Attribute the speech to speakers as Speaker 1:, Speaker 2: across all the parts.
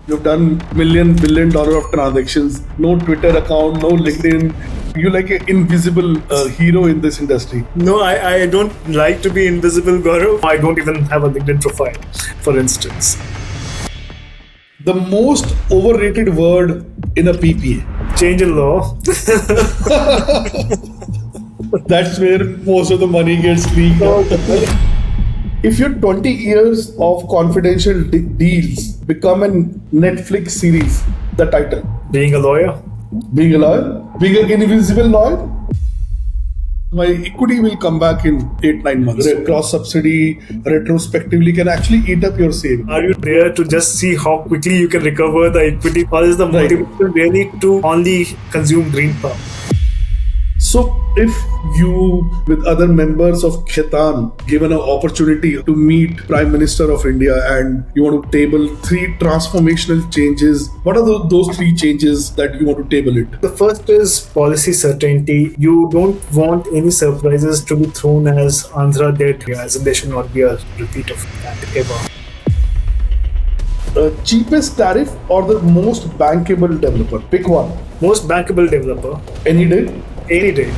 Speaker 1: You've done billion dollar of transactions. No Twitter account, no LinkedIn. You're like an invisible hero in this industry.
Speaker 2: No, I don't like to be invisible, Gaurav. I don't even have a LinkedIn profile, for instance.
Speaker 1: The most overrated word in a PPA.
Speaker 2: Change in law.
Speaker 1: That's where most of the money gets leaked. If your 20 years of confidential deals become a Netflix series, the title.
Speaker 2: Being a lawyer.
Speaker 1: Being a lawyer, being an invisible lawyer. My equity will come back in 8-9 months. Cross subsidy retrospectively can actually eat up your savings.
Speaker 2: Are you there to just see how quickly you can recover the equity, or is the
Speaker 1: Right.
Speaker 2: motivation really to only consume green power?
Speaker 1: So if you, with other members of Khaitan, given an opportunity to meet Prime Minister of India and you want to table 3 transformational changes, what are those 3 changes that you want to table it?
Speaker 2: The first is policy certainty. You don't want any surprises to be thrown as Andhra did, as in there should not be a repeat of that ever.
Speaker 1: Cheapest tariff or the most bankable developer? Pick one.
Speaker 2: Most bankable developer,
Speaker 1: Any day.
Speaker 2: any day.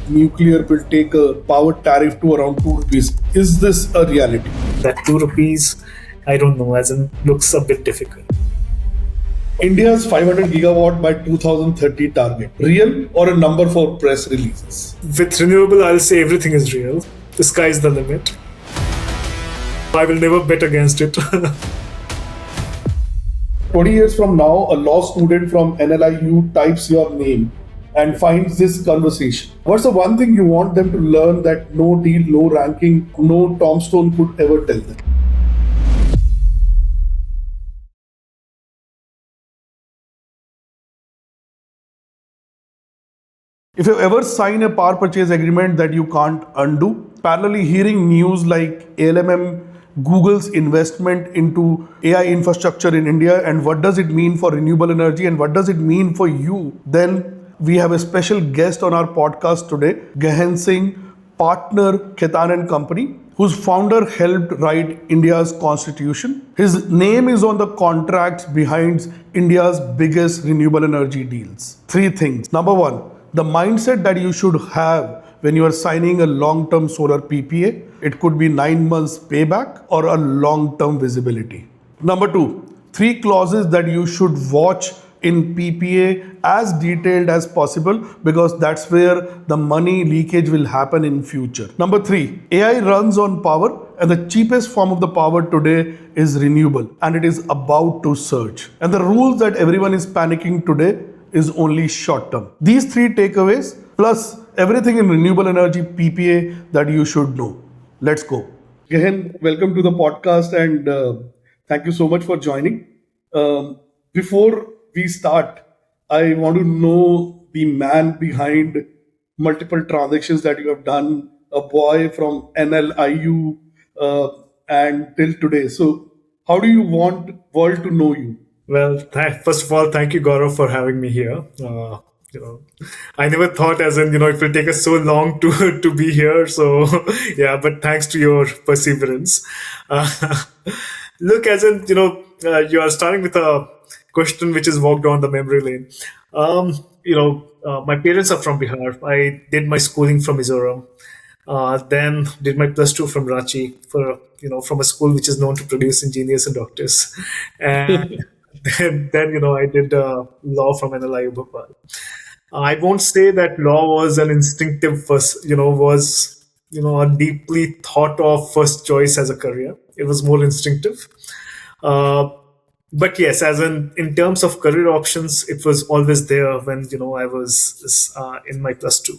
Speaker 1: Nuclear will take a power tariff to around 2 rupees. Is this a reality?
Speaker 2: That 2 rupees, I don't know, as in looks a bit difficult.
Speaker 1: India's 500 gigawatt by 2030 target. Real or a number for press releases?
Speaker 2: With renewable, I'll say everything is real. The sky's the limit. I will never bet against it.
Speaker 1: 20 years from now, a law student from NLIU types your name and finds this conversation. What's the one thing you want them to learn that no deal, no ranking, no tombstone could ever tell them? If you ever sign a power purchase agreement that you can't undo, parallelly hearing news like ALMM, Google's investment into AI infrastructure in India, and what does it mean for renewable energy and what does it mean for you, then we have a special guest on our podcast today, Gahan Singh, partner Khaitan Company, whose founder helped write India's constitution. His name is on the contracts behind India's biggest renewable energy deals. 3 things. Number 1, the mindset that you should have when you are signing a long-term solar PPA. It could be 9 months payback or a long-term visibility. Number 2, 3 clauses that you should watch in PPA as detailed as possible, because that's where the money leakage will happen in future. Number 3, AI runs on power and the cheapest form of the power today is renewable and it is about to surge. And the rules that everyone is panicking today is only short term. These 3 takeaways plus everything in renewable energy PPA that you should know. Let's go. Gahan, welcome to the podcast and thank you so much for joining. Before we start, I want to know the man behind multiple transactions that you have done, a boy from NLIU and till today. So how do you want world to know you?
Speaker 2: Well, first of all, thank you, Gaurav, for having me here. I never thought, as in, it will take us so long to be here. So, yeah, but thanks to your perseverance. Look, as in, you are starting with a question which is walked down the memory lane. My parents are from Bihar. I did my schooling from Mizoram. Then did my plus 2 from Ranchi, from a school which is known to produce engineers and doctors. And then I did law from NLIU Bhopal. I won't say that law was an instinctive was a deeply thought of first choice as a career. It was more instinctive. But yes, as in terms of career options, it was always there when I was in my plus 2.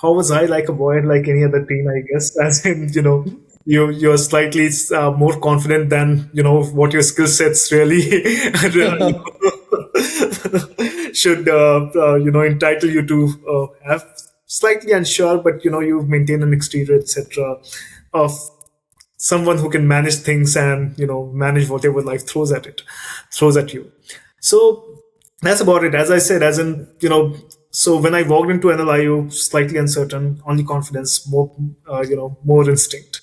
Speaker 2: How was I like a boy like any other teen? I guess, as in you're slightly more confident than what your skill sets really should entitle you to have. Slightly unsure, but you maintain an exterior, etc., of someone who can manage things and manage whatever life throws at you. So that's about it. As I said, as in so when I walked into NLIU, slightly uncertain, only confidence, more more instinct.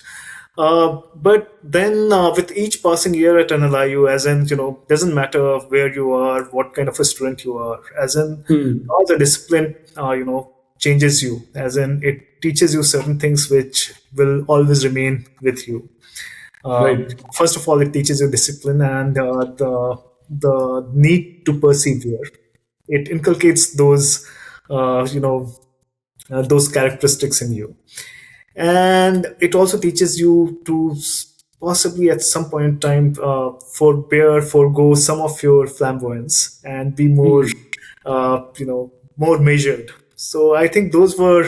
Speaker 2: But then with each passing year at NLIU, as in, doesn't matter where you are, what kind of a student you are, as in,
Speaker 1: Hmm.
Speaker 2: how the discipline, changes you, as in, it teaches you certain things which will always remain with you.
Speaker 1: Right.
Speaker 2: First of all, it teaches you discipline and the need to persevere. It inculcates those characteristics in you, and it also teaches you to possibly at some point in time forego some of your flamboyance and be more
Speaker 1: Hmm.
Speaker 2: more measured. So I think those were,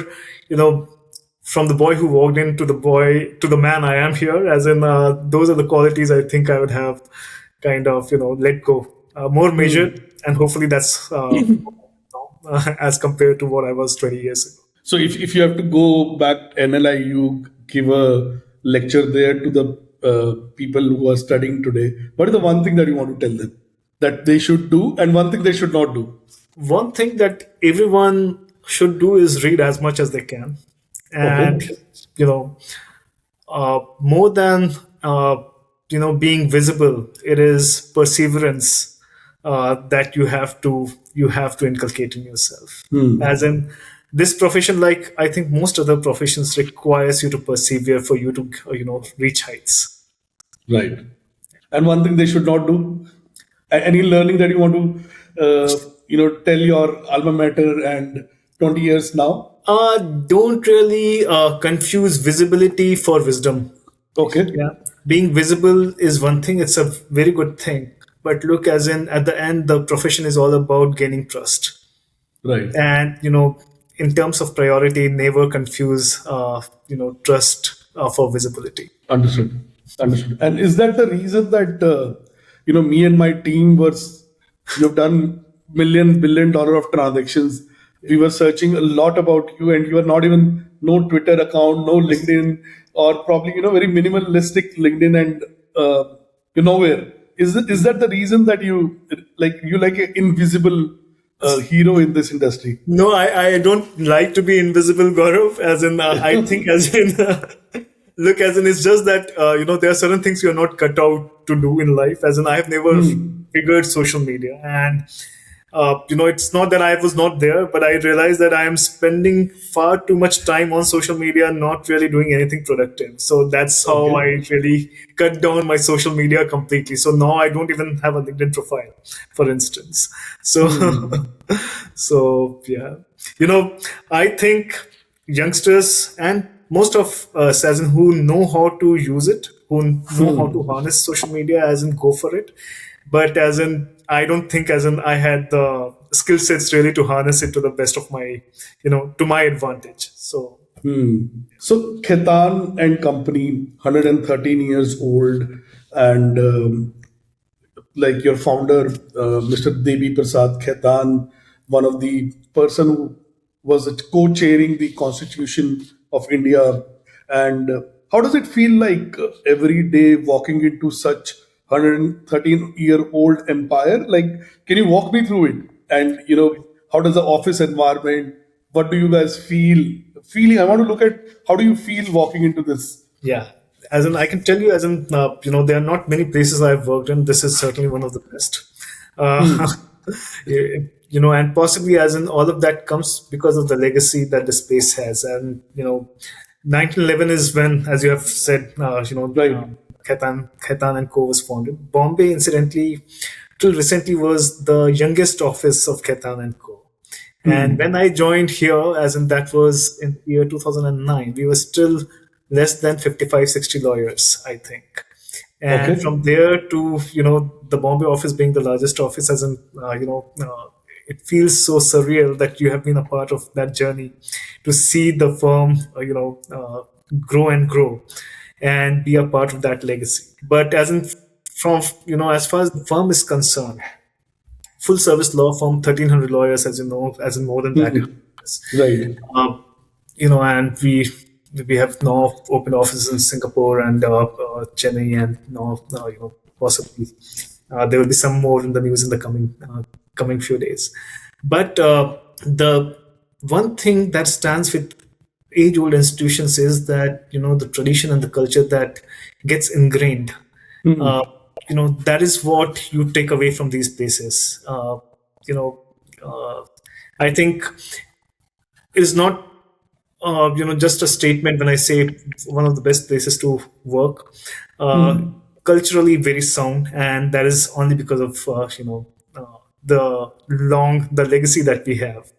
Speaker 2: you know from the boy who walked in to the boy to the man I am here, as in, those are the qualities I think I would have kind of, let go, more measured,
Speaker 1: Hmm.
Speaker 2: and hopefully that's as compared to what I was 20 years ago.
Speaker 1: So if you have to go back NLIU, give a lecture there to the people who are studying today, what is the one thing that you want to tell them that they should do and one thing they should not do?
Speaker 2: One thing that everyone should do is read as much as they can, and
Speaker 1: Okay.
Speaker 2: you know more than being visible, it is perseverance that you have to inculcate in yourself.
Speaker 1: Hmm.
Speaker 2: As in, this profession, like I think most other professions, requires you to persevere for you to reach heights.
Speaker 1: Right. And one thing they should not do. Any learning that you want to, tell your alma mater and 20 years now?
Speaker 2: Don't really confuse visibility for wisdom.
Speaker 1: Okay.
Speaker 2: Yeah, being visible is one thing, it's a very good thing, but look, as in, at the end, the profession is all about gaining trust.
Speaker 1: Right.
Speaker 2: And in terms of priority, never confuse trust for visibility.
Speaker 1: Understood. Understood. And is that the reason that me and my team was you've done $1 billion of transactions. We were searching a lot about you, and you are not even no Twitter account, no LinkedIn, or probably very minimalistic LinkedIn, and you're nowhere. Is that the reason that you like an invisible hero in this industry?
Speaker 2: No, I don't like to be invisible, Gaurav. As in, I think, as in, look, as in, it's just that, there are certain things you're not cut out to do in life. As in, I have never
Speaker 1: Hmm.
Speaker 2: figured social media. And, it's not that I was not there, but I realized that I am spending far too much time on social media, not really doing anything productive. So that's how
Speaker 1: Okay.
Speaker 2: I really cut down my social media completely. So now I don't even have a LinkedIn profile, for instance. So,
Speaker 1: Hmm.
Speaker 2: so yeah, I think youngsters and most of us, as in, who know how to use it, who know how to
Speaker 1: Hmm.
Speaker 2: harness social media, as in, go for it. But as in, I don't think, as in, I had the skill sets really to harness it to the best of my, to my advantage. So
Speaker 1: Hmm. So Khaitan and Company, 113 years old, and like your founder, Mr. Debi Prasad Khaitan, one of the person who was co-chairing the Constitution of India. And how does it feel like every day walking into such 113-year-old empire? Like, can you walk me through it? And how does the office environment? What do you guys feel? Feeling. I want to look at how do you feel walking into this.
Speaker 2: yeah, as in, I can tell you, as in, there are not many places I've worked in. This is certainly one of the best. Uh,
Speaker 1: Hmm.
Speaker 2: and possibly, as in, all of that comes because of the legacy that the space has. And 1911 is when, as you have said,
Speaker 1: Right.
Speaker 2: Khaitan and Co was founded. Bombay, incidentally, till recently was the youngest office of Khaitan and Co. And when
Speaker 1: Hmm.
Speaker 2: I joined here, as in, that was in the year 2009, we were still less than 55, 60 lawyers, I think. And
Speaker 1: Okay.
Speaker 2: from there to, the Bombay office being the largest office, as in, it feels so surreal that you have been a part of that journey to see the firm, grow and grow and be a part of that legacy. But as in, from, as far as the firm is concerned, full service law firm, 1,300 lawyers, as you know, as in, more than that.
Speaker 1: Hmm. Right.
Speaker 2: Um, and we have now opened offices in Singapore and Chennai, and now, possibly there will be some more in the news in the coming few days. But the one thing that stands with age-old institutions is that the tradition and the culture that gets ingrained. Uh, that is what you take away from these places. You know, uh, I think is not just a statement when I say one of the best places to work. Uh, Culturally very sound, and that is only because of the legacy that we have,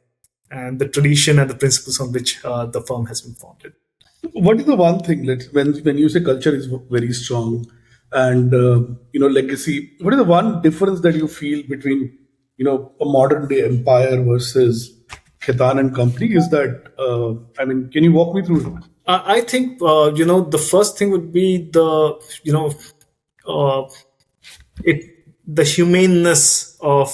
Speaker 2: and the tradition and the principles on which the firm has been founded.
Speaker 1: What is the one thing that when you say culture is very strong and legacy, what is the one difference that you feel between a modern day empire versus Khaitan and Company? Is that can you walk me through it?
Speaker 2: I think the first thing would be uh, it the humaneness uh,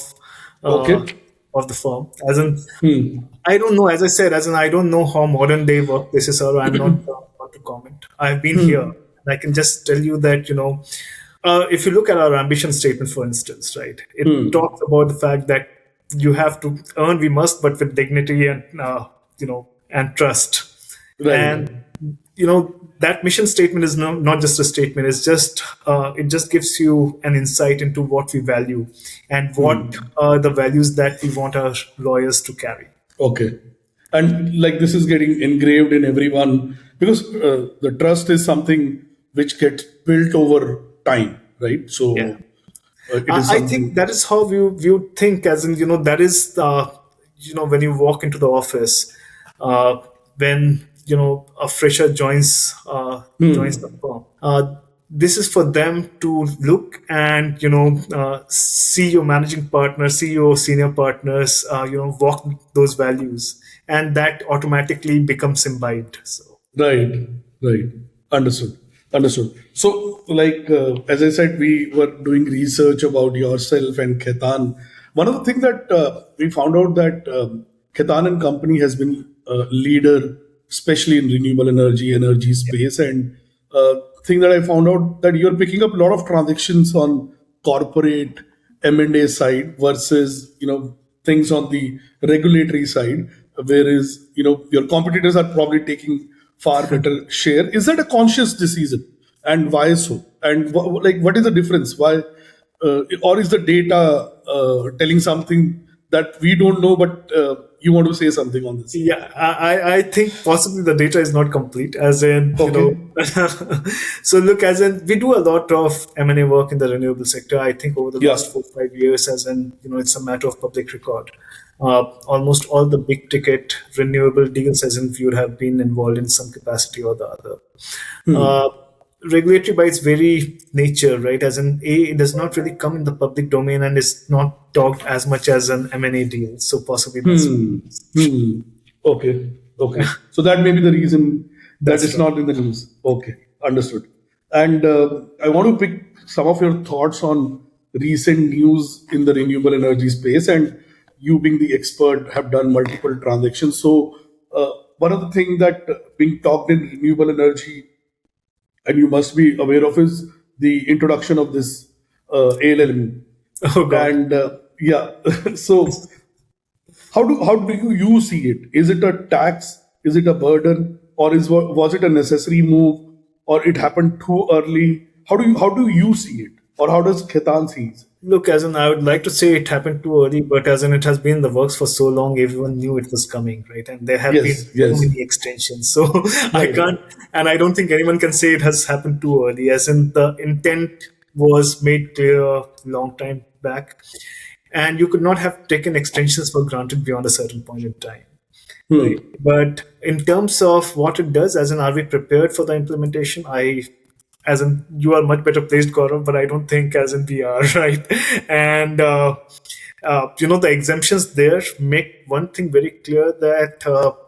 Speaker 1: Okay.
Speaker 2: of the firm. As in,
Speaker 1: Hmm.
Speaker 2: I don't know. As I said, as in I don't know how modern day workplaces are. I'm not want to comment. I've been here, and I can just tell you that if you look at our ambition statement, for instance, right, it talks about the fact that you have to earn. We must, but with dignity and and trust.
Speaker 1: Right.
Speaker 2: And that mission statement is not just a statement. It's just it just gives you an insight into what we value and what are the values that we want our lawyers to carry.
Speaker 1: Okay. And like this is getting engraved in everyone because the trust is something which gets built over time, right?
Speaker 2: Yeah.
Speaker 1: So it is
Speaker 2: I think
Speaker 1: something.
Speaker 2: that is how we would think, as in, that is, when you walk into the office, when, a fresher joins the firm. This is for them to look and, see your managing partner, see your senior partners, walk those values, and that automatically becomes imbibed. So,
Speaker 1: Right, right. Understood. Understood. So, like, as I said, we were doing research about yourself and Khaitan. One of the things that we found out that Khaitan and Company has been a leader, especially in renewable energy space. And thing that I found out that you're picking up a lot of transactions on corporate M&A side versus things on the regulatory side, whereas your competitors are probably taking far better share. Is that a conscious decision, and why so? And what is the difference? Why, or is the data telling something that we don't know, but you want to say something on this?
Speaker 2: yeah, I think possibly the data is not complete, as in,
Speaker 1: Okay.
Speaker 2: so look, as in, we do a lot of M&A work in the renewable sector. I think over the
Speaker 1: Yeah.
Speaker 2: last 4 5 years, as in, it's a matter of public record. Almost all the big ticket renewable deals, as in, you would have been involved in some capacity or the other. Uh, Regulatory by its very nature, right? As in, it does not really come in the public domain and is not talked as much as an M&A deal. So possibly that's
Speaker 1: Hmm. Hmm. Okay. Okay.
Speaker 2: yeah,
Speaker 1: So that may be the reason that
Speaker 2: that's
Speaker 1: it's
Speaker 2: right.
Speaker 1: not in the news. Okay. Understood. And I want to pick some of your thoughts on recent news in the renewable energy space. And you, being the expert, have done multiple transactions. So one of the things that being talked in renewable energy, and you must be aware of, is the introduction of this ALMM.
Speaker 2: Oh God.
Speaker 1: And yeah, so how do you see it? Is it a tax? Is it a burden? Or was it a necessary move? Or it happened too early? How do you see it? Or how does Khaitan see it?
Speaker 2: Look, as in, I would like to say it happened too early, but as in, it has been in the works for so long, everyone knew it was coming, right? And there have been
Speaker 1: Yes,
Speaker 2: so
Speaker 1: yes.
Speaker 2: many extensions. So I
Speaker 1: Right.
Speaker 2: can't, and I don't think anyone can say it has happened too early, as in, the intent was made clear a long time back. And you could not have taken extensions for granted beyond a certain point in time. Right. But in terms of what it does, as in, are we prepared for the implementation? As in, you are much better placed, Gaurav, but I don't think as in we are, right? And, the exemptions there make one thing very clear, that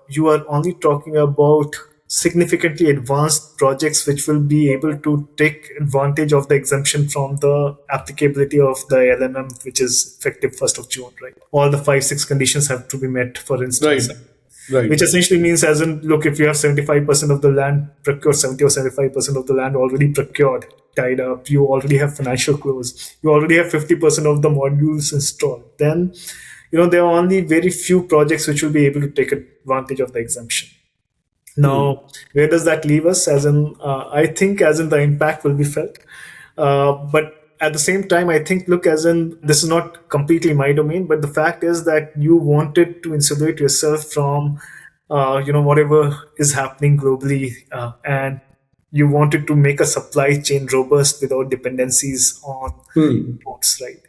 Speaker 2: you are only talking about significantly advanced projects which will be able to take advantage of the exemption from the applicability of the LMM, which is effective 1st of June, right? All the 5 6 conditions have to be met, for
Speaker 1: Right.
Speaker 2: instance,
Speaker 1: Right.
Speaker 2: which essentially means, as in, look, if you have 75% of the land procured, 70 or 75% of the land already procured, tied up, you already have financial close, you already have 50% of the modules installed, then there are only very few projects which will be able to take advantage of the exemption. Now, where does that leave us? As in, I think as in the impact will be felt, but at the same time, I think, look, as in, this is not completely my domain, but the fact is that you wanted to insulate yourself from, whatever is happening globally, and you wanted to make a supply chain robust without dependencies on imports, right?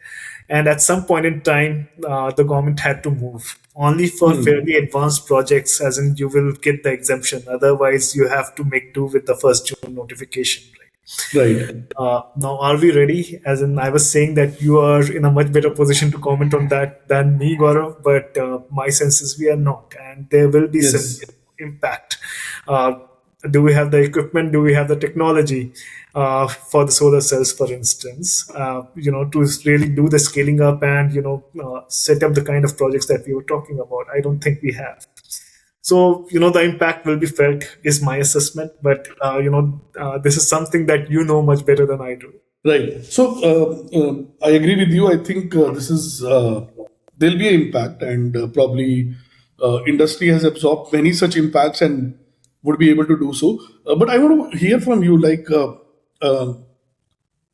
Speaker 2: And at some point in time, the government had to move only for fairly advanced projects, as in you will get the exemption. Otherwise, you have to make do with the first June notification, right?
Speaker 1: Right.
Speaker 2: Now, are we ready? As in, I was saying that you are in a much better position to comment on that than me, Gaurav, but my sense is we are not, and there will be some
Speaker 1: Yes.
Speaker 2: impact. Uh, do we have the equipment? Do we have the technology for the solar cells, for instance? To really do the scaling up and set up the kind of projects that we were talking about. I don't think we have. So, the impact will be felt, is my assessment. But, this is something that you know much better than I do.
Speaker 1: Right. So I agree with you. I think this is there'll be an impact, and probably industry has absorbed many such impacts and would be able to do so. But I want to hear from you, like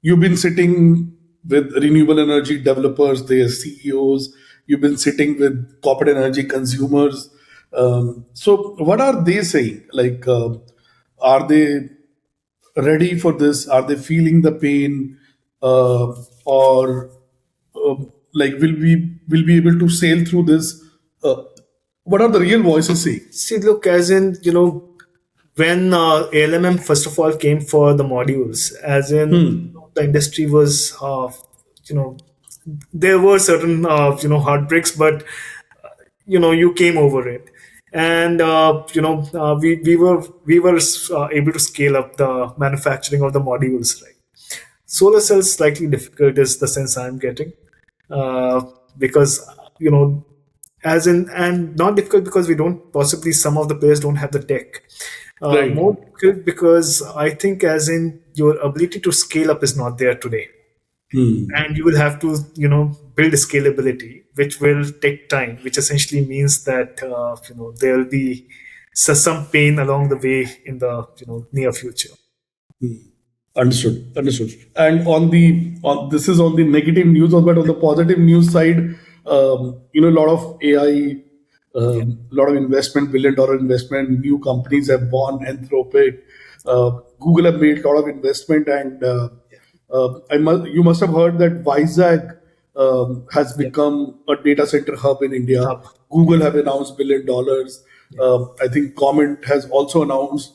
Speaker 1: you've been sitting with renewable energy developers, their CEOs. You've been sitting with corporate energy consumers. So what are they saying? Like, are they ready for this? Are they feeling the pain, or like will we able to sail through this? Uh, what are the real voices saying?
Speaker 2: See, look, as in, when ALMM first of all came for the modules, as in the industry was, there were certain, heartbreaks, but you came over it, and we were able to scale up the manufacturing of the modules, right? Solar cells slightly difficult is the sense I'm getting, uh, because you know as in, and not difficult because we don't, possibly some of the players don't have the tech. More
Speaker 1: Right.
Speaker 2: difficult because I think, as in, your ability to scale up is not there today, and you will have to build scalability, which will take time, which essentially means that there will be some pain along the way in the near future.
Speaker 1: Understood. Understood. And on this is on the negative news, but on the positive news side, a lot of AI,
Speaker 2: Yeah.
Speaker 1: a lot of investment, billion-dollar investment. New companies have born, Anthropic, Google have made a lot of investment, and you must have heard that Vizag has
Speaker 2: Yeah.
Speaker 1: become a data center hub in India.
Speaker 2: Hub.
Speaker 1: Google have announced $1 billion. I think Comment has also announced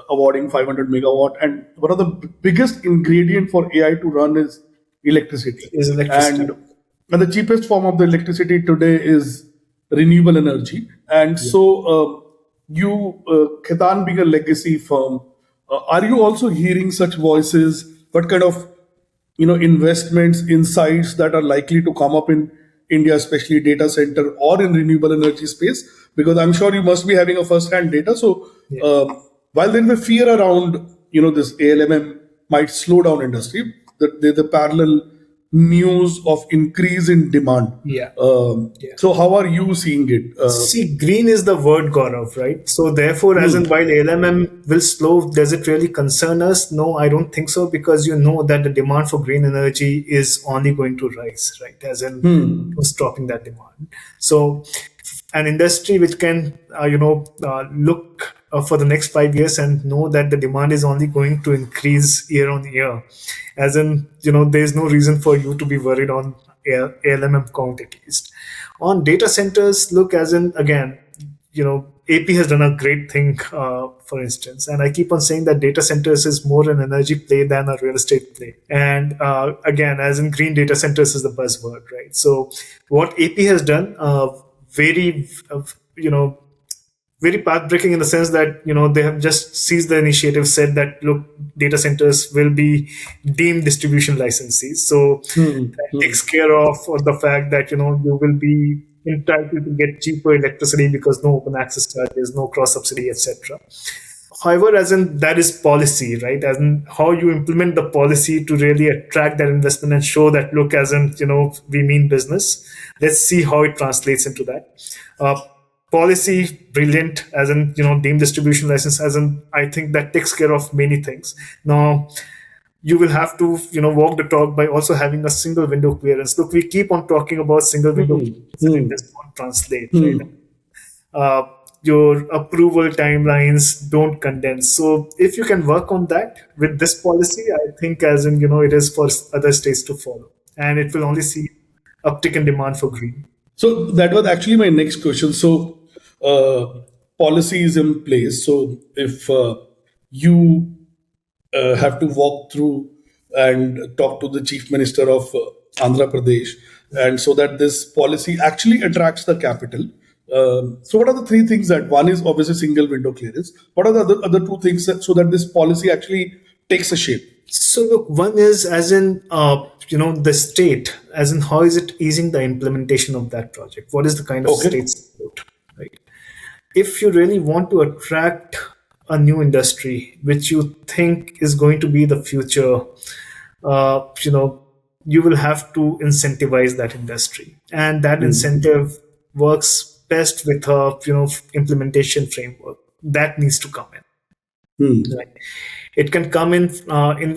Speaker 1: awarding 500 megawatt. And one of the biggest ingredient for AI to run is electricity.
Speaker 2: Is electricity.
Speaker 1: And the cheapest form of the electricity today is renewable energy. And
Speaker 2: Yeah.
Speaker 1: so, Khaitan being a legacy firm, are you also hearing such voices? What kind of investments, insights that are likely to come up in India, especially data center or in renewable energy space? Because I'm sure you must be having a first-hand data. So
Speaker 2: Yeah.
Speaker 1: while there is a fear around this ALMM might slow down industry, there's a parallel news of increase in demand.
Speaker 2: Yeah. Yeah.
Speaker 1: So how are you seeing it?
Speaker 2: See, green is the word, Gaurav, right? So therefore, as in, while ALMM will slow, does it really concern us? No, I don't think so, because you know that the demand for green energy is only going to rise, right? As in, who's stopping that demand? So an industry which can, look for the next 5 years and know that the demand is only going to increase year on year, as in, there's no reason for you to be worried on ALMM count, at least. On data centers, look, as in, again, AP has done a great thing, for instance, and I keep on saying that data centers is more an energy play than a real estate play. And again, as in, green data centers is the buzzword, right? So what AP has done, very, very pathbreaking, in the sense that they have just seized the initiative, said that, look, data centers will be deemed distribution licensees. So that takes care of the fact that you will be entitled to get cheaper electricity because no open access charges, no cross subsidy, etc. However, as in, that is policy, right? As in, how you implement the policy to really attract that investment and show that, look, as in, we mean business. Let's see how it translates into that. policy brilliant, as in deemed distribution license, as in I think that takes care of many things. Now you will have to walk the talk by also having a single window clearance. Look, we keep on talking about single window
Speaker 1: Hmm.
Speaker 2: clearance, and it
Speaker 1: Hmm.
Speaker 2: does not translate, right?
Speaker 1: Hmm.
Speaker 2: uh, your approval timelines don't condense. So if you can work on that with this policy, I think as in it is for other states to follow, and it will only see uptick in demand for green.
Speaker 1: So that was actually my next question. So policy is in place. So if you have to walk through and talk to the chief minister of Andhra Pradesh, and so that this policy actually attracts the capital. So, what are the three things that one is obviously single window clearance? What are the other two things so that this policy actually takes a shape?
Speaker 2: So look, one is as in the state, as in how is it easing the implementation of that project? What is the kind of
Speaker 1: Okay.
Speaker 2: state support, right? If you really want to attract a new industry which you think is going to be the future, uh, you know, you will have to incentivize that industry, and that
Speaker 1: Hmm.
Speaker 2: incentive works best with a implementation framework that needs to come in.
Speaker 1: Hmm.
Speaker 2: Right? It can come in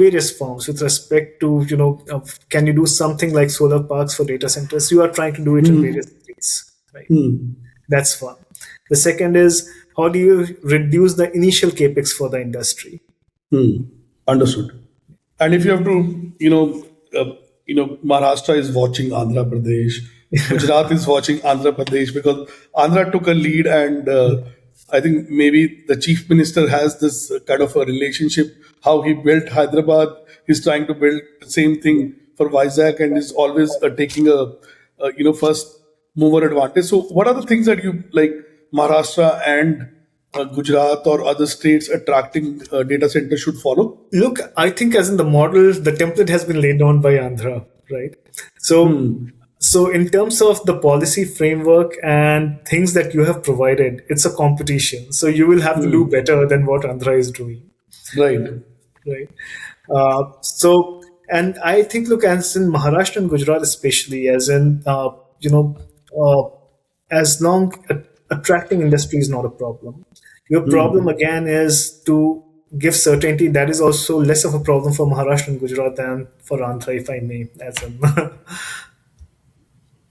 Speaker 2: various forms with respect to can you do something like solar parks for data centers? You are trying to do it in
Speaker 1: Hmm.
Speaker 2: various ways, right?
Speaker 1: Hmm.
Speaker 2: That's one. The second is how do you reduce the initial capex for the industry?
Speaker 1: Hmm. Understood. And if you have to, Maharashtra is watching Andhra Pradesh, Gujarat is watching Andhra Pradesh because Andhra took a lead, and I think maybe the chief minister has this kind of a relationship. How he built Hyderabad, he's trying to build the same thing for Vizag, and is always taking a first mover advantage. So, what are the things that you like Maharashtra and Gujarat or other states attracting data centers should follow?
Speaker 2: Look, I think as in the model, the template has been laid down by Andhra, right? So,
Speaker 1: Hmm.
Speaker 2: so in terms of the policy framework and things that you have provided, it's a competition. So you will have to do
Speaker 1: Hmm.
Speaker 2: better than what Andhra is doing,
Speaker 1: Right.
Speaker 2: right? And I think, look, as in Maharashtra and Gujarat, especially, as in, uh, as long attracting industry is not a problem. Your problem
Speaker 1: Hmm.
Speaker 2: again is to give certainty. That is also less of a problem for Maharashtra and Gujarat than for Andhra, if I may. As in,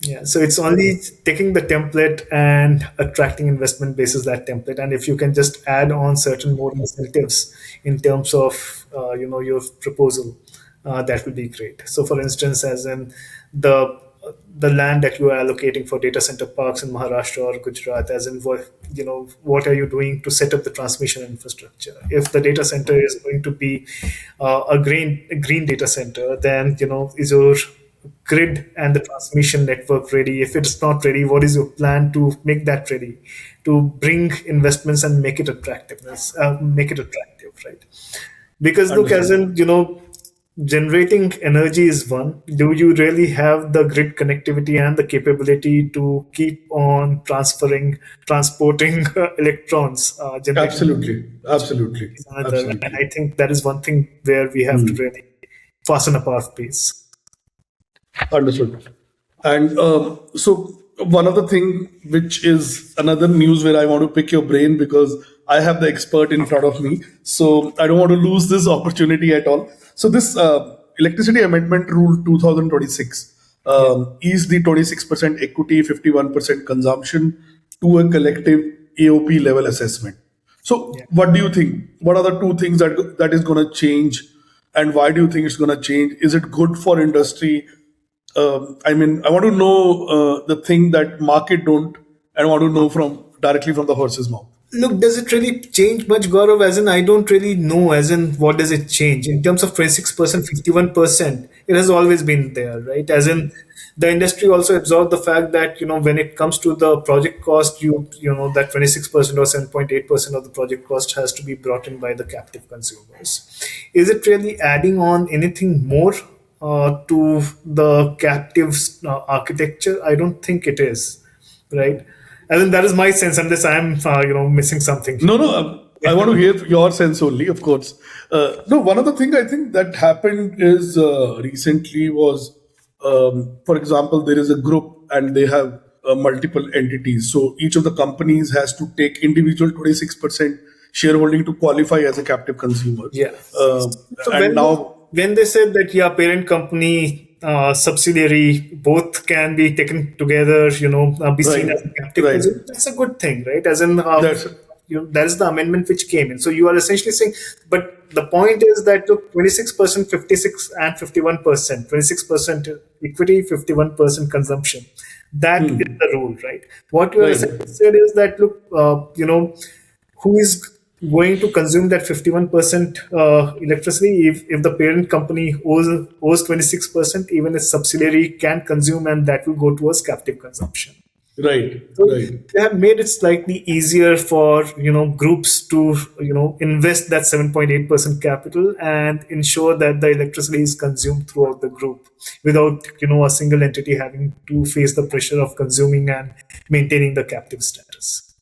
Speaker 2: yeah, so it's only taking the template and attracting investment basis that template, and if you can just add on certain more incentives in terms of your proposal, that will be great. So, for instance, as in the the land that you are allocating for data center parks in Maharashtra or Gujarat, as in what are you doing to set up the transmission infrastructure? If the data center is going to be a green data center, then is your grid and the transmission network ready? If it's not ready, what is your plan to make that ready, to bring investments and make it attractive, right? Because look, as
Speaker 1: Understood.
Speaker 2: in generating energy is one. Do you really have the grid connectivity and the capability to keep on transporting electrons, generating
Speaker 1: Absolutely. Absolutely.
Speaker 2: is another? And
Speaker 1: Absolutely.
Speaker 2: I think that is one thing where we have to
Speaker 1: Hmm.
Speaker 2: really fasten up our pace.
Speaker 1: Understood. And so one of the thing which is another news where I want to pick your brain because I have the expert in front of me, so I don't want to lose this opportunity at all. So this electricity amendment rule 2026
Speaker 2: Yeah.
Speaker 1: is the 26% equity, 51% consumption to a collective AOP level assessment. So
Speaker 2: Yeah.
Speaker 1: what do you think? What are the two things that is going to change, and why do you think it's going to change? Is it good for industry? I mean, I want to know the thing that market don't, and I want to know from directly from the horse's mouth.
Speaker 2: Look, does it really change much, Gaurav? As in, I don't really know. As in, what does it change in terms of 26%, 51%? It has always been there, right? As in, the industry also absorbed the fact that when it comes to the project cost, that 26% or 7.8% of the project cost has to be brought in by the captive consumers. Is it really adding on anything more to the captive architecture? I don't think it is, right? I think that is my sense, unless I'm, missing something.
Speaker 1: No, no, I want to hear your sense only, of course. No, one of the thing I think that happened is recently was, for example, there is a group and they have multiple entities. So each of the companies has to take individual 26% shareholding to qualify as a captive consumer.
Speaker 2: Yeah.
Speaker 1: Uh,
Speaker 2: So
Speaker 1: and now,
Speaker 2: when they said that parent company, subsidiary, both can be taken together, be seen
Speaker 1: right,
Speaker 2: as a captive
Speaker 1: right.
Speaker 2: consumer, that's a good thing, right? As in,
Speaker 1: That's
Speaker 2: that is the amendment which came in. So you are essentially saying, but the point is that look, 26%, 56 and 51%, 26% equity, 51% consumption. That is the rule, right? What you are
Speaker 1: right.
Speaker 2: essentially said is that look, who is going to consume that 51% electricity if the parent company owes 26%, even a subsidiary can consume, and that will go towards captive consumption.
Speaker 1: Right,
Speaker 2: So
Speaker 1: right,
Speaker 2: they have made it slightly easier for groups to invest that 7.8% capital and ensure that the electricity is consumed throughout the group without a single entity having to face the pressure of consuming and maintaining the captive status.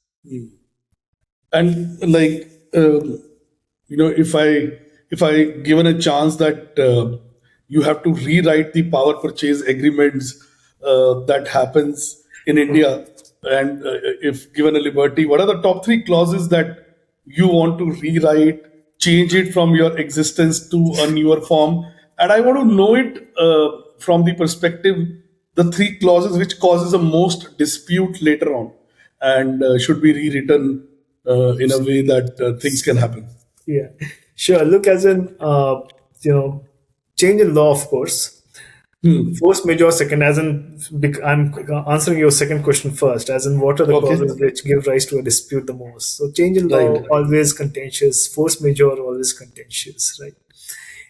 Speaker 1: and like if I given a chance that you have to rewrite the power purchase agreements that happens in India, and if given a liberty, what are the top three clauses that you want to rewrite, change it from your existence to a newer form? And I want to know it from the perspective, the three clauses which causes the most dispute later on, and should be rewritten in a way that things can happen.
Speaker 2: Yeah, sure. Look, as in, change in law, of course. Force majeure second, as in, I'm answering your second question first, as in, what are the
Speaker 1: Okay.
Speaker 2: causes which give rise to a dispute the most? So, change in law,
Speaker 1: Right.
Speaker 2: always contentious. Force majeure, always contentious, right?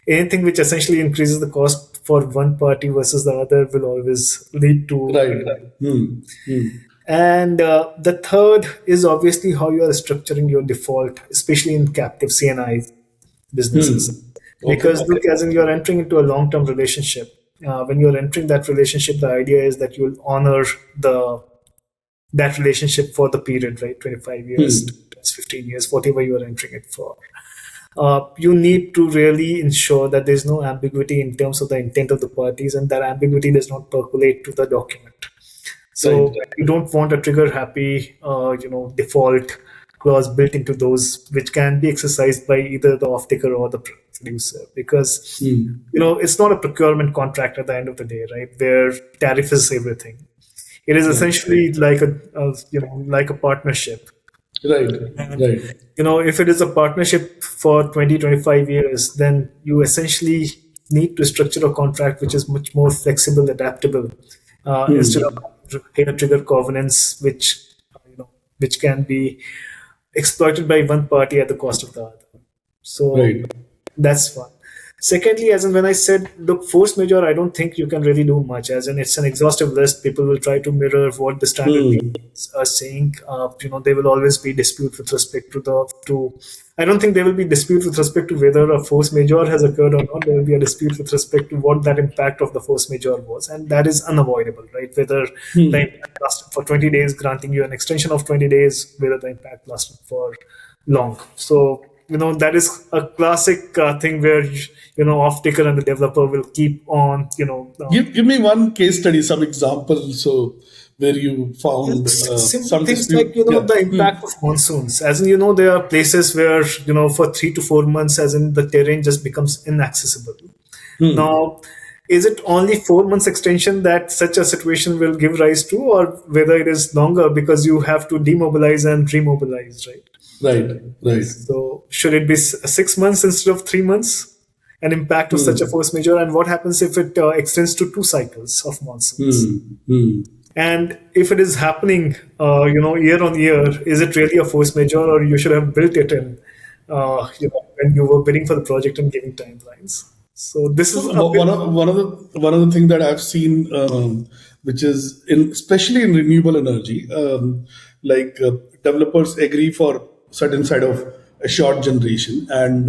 Speaker 2: Anything which essentially increases the cost for one party versus the other will always lead to.
Speaker 1: Right. Hmm.
Speaker 2: And the third is obviously how you are structuring your default, especially in captive CNI businesses.
Speaker 1: Okay.
Speaker 2: Because look, as in, you're entering into a long-term relationship. When you're entering that relationship, the idea is that you'll honor that relationship for the period, right? 25 years, 15 years, whatever you are entering it for. You need to really ensure that there's no ambiguity in terms of the intent of the parties, and that ambiguity does not percolate to the document. So you don't want a trigger happy, default clause built into those, which can be exercised by either the off-taker or the producer, because it's not a procurement contract at the end of the day, right? Where tariff is everything. It is essentially like a partnership.
Speaker 1: Right. Right.
Speaker 2: If it is a partnership for 20, 25 years, then you essentially need to structure a contract which is much more flexible, adaptable, instead of trigger covenants, which can be exploited by one party at the cost of the other. So
Speaker 1: Right.
Speaker 2: that's one. Secondly, as in, when I said, look, force majeure, I don't think you can really do much. As in, it's an exhaustive list. People will try to mirror what the standard meetings are saying. There will always be dispute with respect to. I don't think there will be dispute with respect to whether a force majeure has occurred or not. There will be a dispute with respect to what that impact of the force majeure was, and that is unavoidable, right? Whether the impact lasted for 20 days, granting you an extension of 20 days, whether the impact lasted for long. So that is a classic thing where off-taker and the developer will keep on
Speaker 1: Give me one case study, some example, so where you found
Speaker 2: simple
Speaker 1: some
Speaker 2: things
Speaker 1: dispute.
Speaker 2: like the impact of monsoons, as in there are places where for 3 to 4 months, as in, the terrain just becomes inaccessible. Now, is it only 4 months extension that such a situation will give rise to, or whether it is longer because you have to demobilize and remobilize, right?
Speaker 1: Right.
Speaker 2: So should it be 6 months instead of 3 months? An impact of such a force majeure, and what happens if it extends to 2 cycles of monsoons? And if it is happening, year on year, is it really a force majeure, or you should have built it in, when you were bidding for the project and giving timelines? So this is
Speaker 1: One of the things that I've seen, which is especially in renewable energy, developers agree for certain side of assured generation, and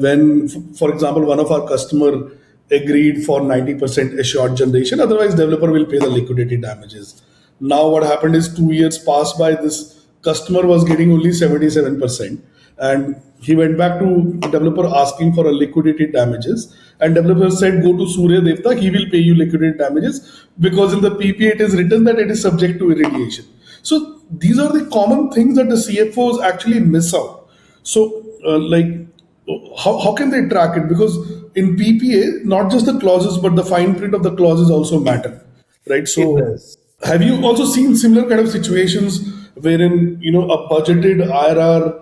Speaker 1: when, for example, one of our customer agreed for 90% assured generation, otherwise developer will pay the liquidated damages. Now what happened is 2 years passed by, this customer was getting only 77%, and he went back to developer asking for a liquidated damages, and developer said, go to Surya Devta, he will pay you liquidated damages, because in the PPA it is written that it is subject to irradiation. So these are the common things that the CFOs actually miss out. So how can they track it? Because in PPA, not just the clauses, but the fine print of the clauses also matter, right?
Speaker 2: It
Speaker 1: So
Speaker 2: does.
Speaker 1: have you also seen similar kind of situations wherein a budgeted IRR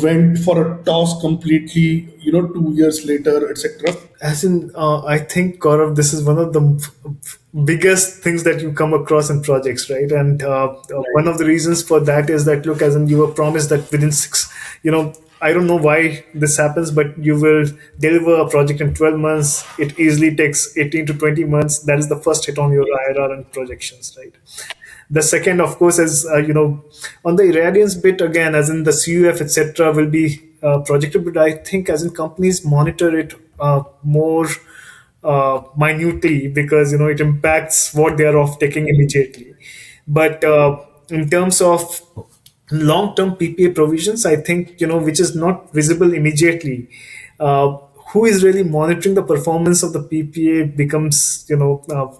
Speaker 1: went for a toss completely, 2 years later, etc.?
Speaker 2: As in, I think, Gaurav, this is one of the biggest things that you come across in projects, right? And one of the reasons for that is that, look, as in you were promised that within I don't know why this happens, but you will deliver a project in 12 months. It easily takes 18 to 20 months. That is the first hit on your IRR and projections, right? The second, of course, is on the irradiance bit again, as in the CUF etc. will be projected, but I think as in companies monitor it more minutely, because it impacts what they are off taking immediately. But in terms of long-term PPA provisions, I think which is not visible immediately. Who is really monitoring the performance of the PPA becomes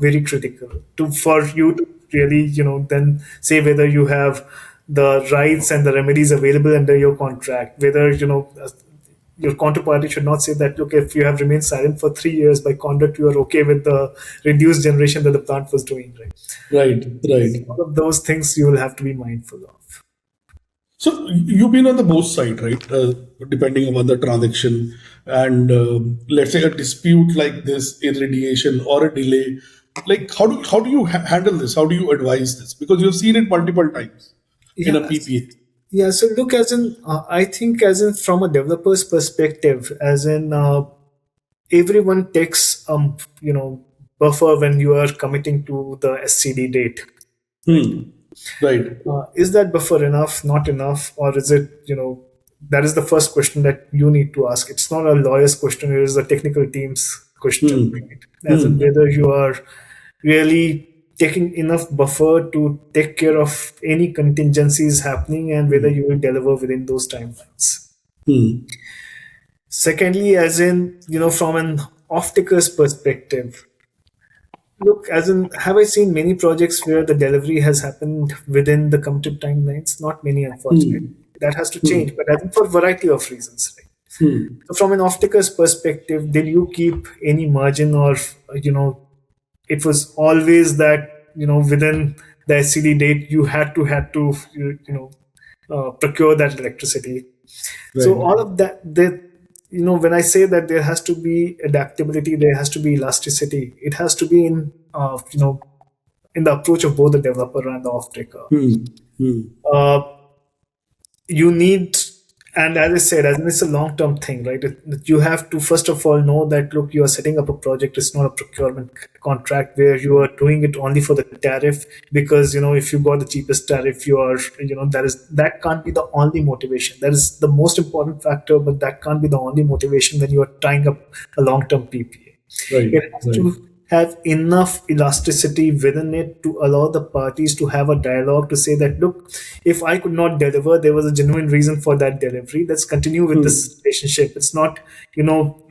Speaker 2: very critical to for you to really then say whether you have the rights and the remedies available under your contract. Whether your counterparty should not say that, look, if you have remained silent for 3 years by conduct, you are okay with the reduced generation that the plant was doing, right?
Speaker 1: Right, right.
Speaker 2: All of those things you will have to be mindful of.
Speaker 1: So you've been on the both side, right? Depending upon the transaction, and let's say a dispute like this, irradiation or a delay. Like how do you handle this? How do you advise this? Because you've seen it multiple times in a
Speaker 2: Yeah.
Speaker 1: PPA.
Speaker 2: Yeah, so look, as in, I think, as in, from a developer's perspective, as in, everyone takes, buffer when you are committing to the SCD date.
Speaker 1: Hmm. Right.
Speaker 2: Is that buffer enough, not enough, or is it, that is the first question that you need to ask. It's not a lawyer's question, it is a technical team's question,
Speaker 1: Hmm.
Speaker 2: right? As in
Speaker 1: Hmm.
Speaker 2: whether you are really taking enough buffer to take care of any contingencies happening and whether you will deliver within those timelines.
Speaker 1: Hmm.
Speaker 2: Secondly, as in, from an off-taker's perspective, look, as in, have I seen many projects where the delivery has happened within the committed timelines? Not many, unfortunately.
Speaker 1: Hmm.
Speaker 2: That has to
Speaker 1: Hmm.
Speaker 2: change, but I think for a variety of reasons, right?
Speaker 1: Hmm.
Speaker 2: So from an off-taker's perspective, did you keep any margin, or, it was always that, within the SCD date, you had to procure that electricity? So
Speaker 1: Right.
Speaker 2: all of that, when I say that there has to be adaptability, there has to be elasticity. It has to be in the approach of both the developer and the off-taker.
Speaker 1: Hmm. Hmm.
Speaker 2: Uh, you need, and as I said, as in, it's a long-term thing, right? You have to first of all know that, look, you are setting up a project. It's not a procurement contract where you are doing it only for the tariff, because if you got the cheapest tariff, you are that can't be the only motivation. That is the most important factor, but that can't be the only motivation when you are tying up a long-term PPA.
Speaker 1: Right.
Speaker 2: It has
Speaker 1: Right.
Speaker 2: to have enough elasticity within it to allow the parties to have a dialogue to say that, look, if I could not deliver, there was a genuine reason for that delivery. Let's continue with
Speaker 1: Hmm.
Speaker 2: this relationship. It's not,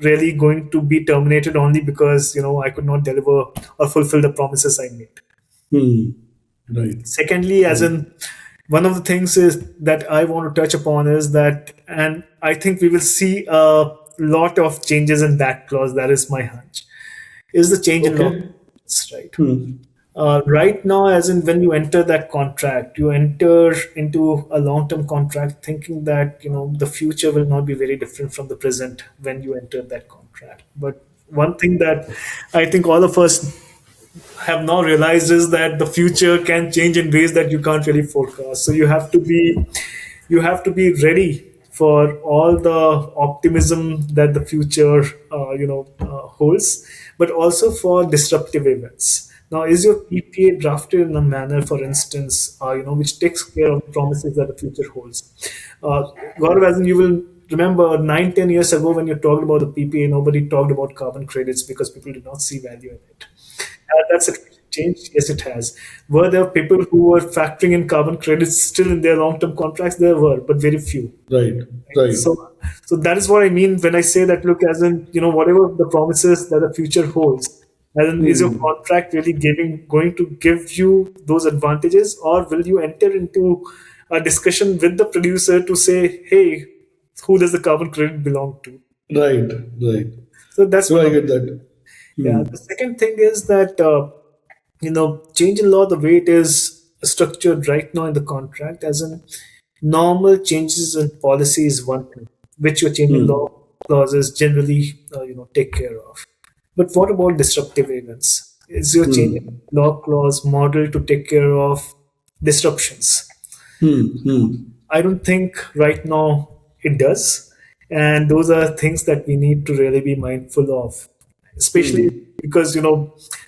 Speaker 2: really going to be terminated only because, I could not deliver or fulfill the promises I made.
Speaker 1: Hmm. Right.
Speaker 2: Secondly, as
Speaker 1: Right.
Speaker 2: in, one of the things is that I want to touch upon is that, and I think we will see a lot of changes in that clause. That is my hunch. Is the change in law,
Speaker 1: Okay.
Speaker 2: right?
Speaker 1: Hmm.
Speaker 2: Right now, as in, when you enter that contract, you enter into a long-term contract thinking that the future will not be very different from the present when you enter that contract. But one thing that I think all of us have now realized is that the future can change in ways that you can't really forecast. So you have to be ready for all the optimism that the future holds, but also for disruptive events. Now, is your PPA drafted in a manner, for instance, which takes care of promises that the future holds? Gaurav, as in, you will remember 9, 10 years ago when you talked about the PPA, nobody talked about carbon credits because people did not see value in it. That's it. changed? Yes, it has. Were there people who were factoring in carbon credits still in their long-term contracts? There were, but very few.
Speaker 1: Right. Right.
Speaker 2: So that is what I mean when I say that. Look, as in, whatever the promises that the future holds, as in, is your contract really going to give you those advantages, or will you enter into a discussion with the producer to say, hey, who does the carbon credit belong to?
Speaker 1: Right. Right.
Speaker 2: So that's
Speaker 1: So
Speaker 2: one
Speaker 1: I
Speaker 2: of
Speaker 1: get
Speaker 2: it.
Speaker 1: that.
Speaker 2: Yeah. The second thing is that change in law, the way it is structured right now in the contract, as in normal changes in policy is one thing, which your change in law clauses generally take care of. But what about disruptive events? Is your change in law clause model to take care of disruptions? I don't think right now it does. And those are things that we need to really be mindful of, especially because,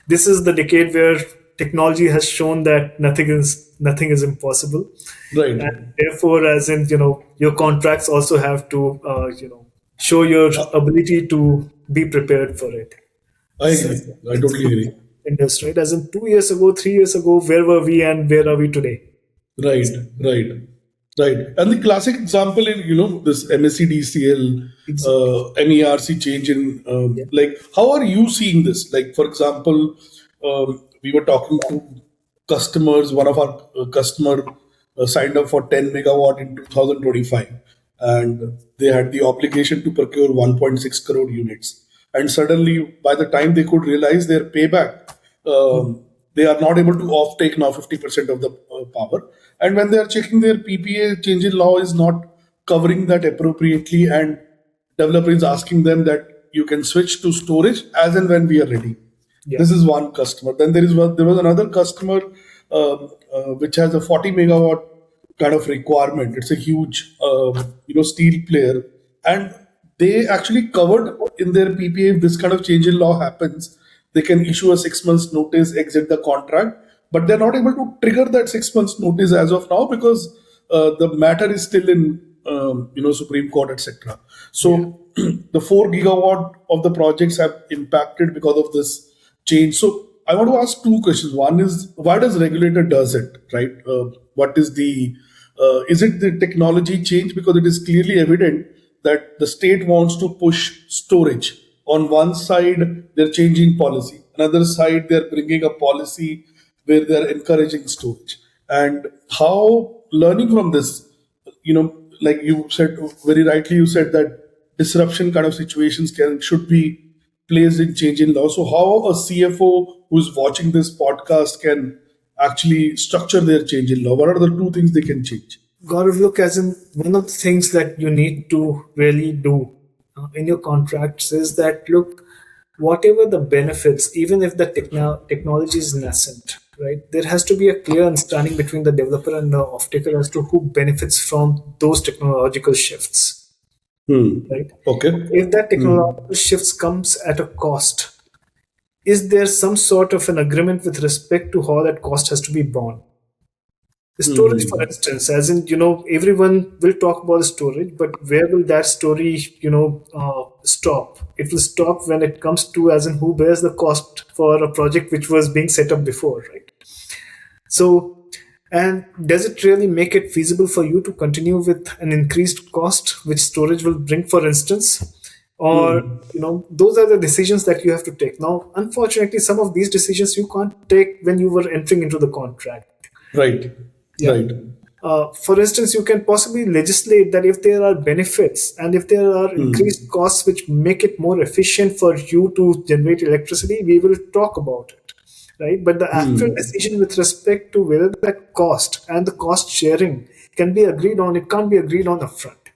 Speaker 2: this is the decade where technology has shown that nothing is impossible.
Speaker 1: Right.
Speaker 2: And therefore, as in, your contracts also have to, show your ability to be prepared for it.
Speaker 1: I
Speaker 2: So,
Speaker 1: agree. I totally agree.
Speaker 2: industry, right? As in 2 years ago, 3 years ago, where were we and where are we today?
Speaker 1: Right, right, right. And the classic example in this MSCDCL,
Speaker 2: Exactly.
Speaker 1: MERC change in
Speaker 2: Yeah.
Speaker 1: like how are you seeing this? Like for example, we were talking to customers. One of our customer signed up for 10 megawatt in 2025, and they had the obligation to procure 1.6 crore units. And suddenly, by the time they could realize their payback, they are not able to offtake now 50% of the power. And when they are checking their PPA, change in law is not covering that appropriately, and developer is asking them that you can switch to storage as and when we are ready.
Speaker 2: Yeah.
Speaker 1: This is one customer. Then there was another customer which has a 40 megawatt kind of requirement. It's a huge steel player, and they actually covered in their PPA. If this kind of change in law happens, they can issue a 6 months notice, exit the contract, but they're not able to trigger that 6 months notice as of now because the matter is still in Supreme Court, etc. So the 4 gigawatt of the projects have impacted because of this change. So I want to ask two questions. One is why does regulator does it, right? What is it the technology change? Because it is clearly evident that the state wants to push storage. On one side, they're changing policy. Another side, they're bringing a policy where they're encouraging storage. And how learning from this, like you said very rightly, you said that disruption kind of situations should be placed in change in law. So how a CFO who's watching this podcast can actually structure their change in law? What are the two things they can change?
Speaker 2: Gaurav, look, as in one of the things that you need to really do in your contracts is that, look, whatever the benefits, even if the technology is nascent, right, there has to be a clear understanding between the developer and the off-taker as to who benefits from those technological shifts, right?
Speaker 1: Okay.
Speaker 2: If that technological shifts comes at a cost, is there some sort of an agreement with respect to how that cost has to be borne? Storage, for instance, as in, everyone will talk about storage, but where will that story, stop? It will stop when it comes to, as in, who bears the cost for a project which was being set up before, right? So, and does it really make it feasible for you to continue with an increased cost, which storage will bring, for instance? Or, those are the decisions that you have to take. Now, unfortunately, some of these decisions you can't take when you were entering into the contract.
Speaker 1: Right.
Speaker 2: Yeah.
Speaker 1: Right.
Speaker 2: For instance, you can possibly legislate that if there are benefits and if there are increased costs which make it more efficient for you to generate electricity, we will talk about it, right? But the actual decision with respect to whether that cost and the cost sharing can be agreed on, it can't be agreed on upfront.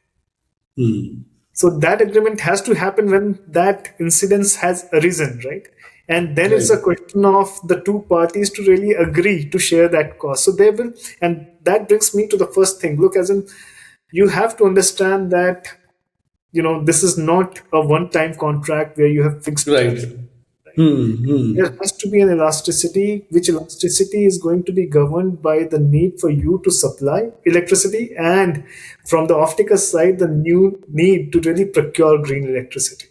Speaker 2: So that agreement has to happen when that incidence has arisen, right? And then it's a question of the two parties to really agree to share that cost. So they will, and that brings me to the first thing. Look, as in, you have to understand that, this is not a one-time contract where you have fixed price. There has to be an elasticity, which elasticity is going to be governed by the need for you to supply electricity, and from the off-taker side, the new need to really procure green electricity.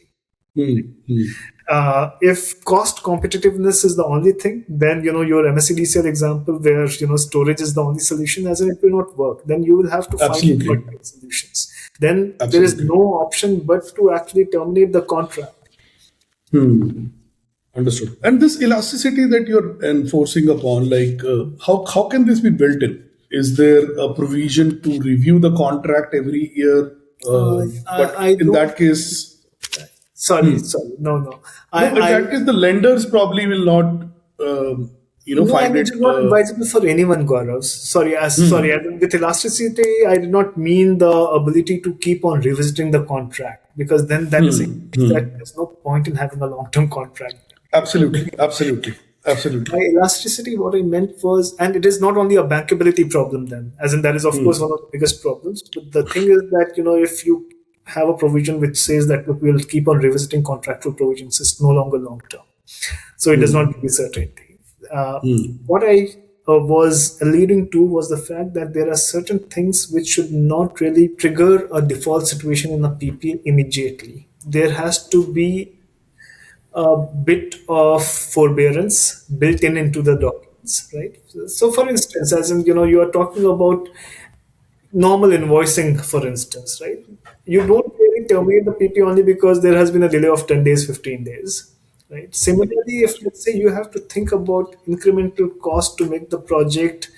Speaker 2: If cost competitiveness is the only thing, then your MSCDCL example, where storage is the only solution, as in it will not work. Then you will have to find
Speaker 1: Absolutely.
Speaker 2: alternative solutions. Then there is
Speaker 1: Absolutely.
Speaker 2: no option but to actually terminate the contract.
Speaker 1: Understood. And this elasticity that you're enforcing upon, like, how can this be built in? Is there a provision to review the contract every year? But
Speaker 2: I
Speaker 1: in
Speaker 2: don't.
Speaker 1: that case,
Speaker 2: Sorry, no.
Speaker 1: no, in
Speaker 2: I
Speaker 1: that case, the lenders probably will not,
Speaker 2: No,
Speaker 1: find
Speaker 2: it
Speaker 1: it.
Speaker 2: is not advisable for anyone, Gaurav. Sorry. With elasticity, I did not mean the ability to keep on revisiting the contract, because then that says that there's no point in having a long-term contract.
Speaker 1: Absolutely, absolutely,
Speaker 2: By
Speaker 1: absolutely.
Speaker 2: elasticity, what I meant was, and it is not only a bankability problem then, as in that is of course one of the biggest problems. But the thing is that if you have a provision which says that, look, we'll keep on revisiting contractual provisions, it's no longer long term, so it does not give you certainty. What I was alluding to was the fact that there are certain things which should not really trigger a default situation in a PPA immediately. There has to be a bit of forbearance built in into the documents, right? So, for instance, as in you are talking about normal invoicing, for instance, right? You don't really terminate the PP only because there has been a delay of 10 days, 15 days, right? Similarly, if let's say you have to think about incremental cost to make the project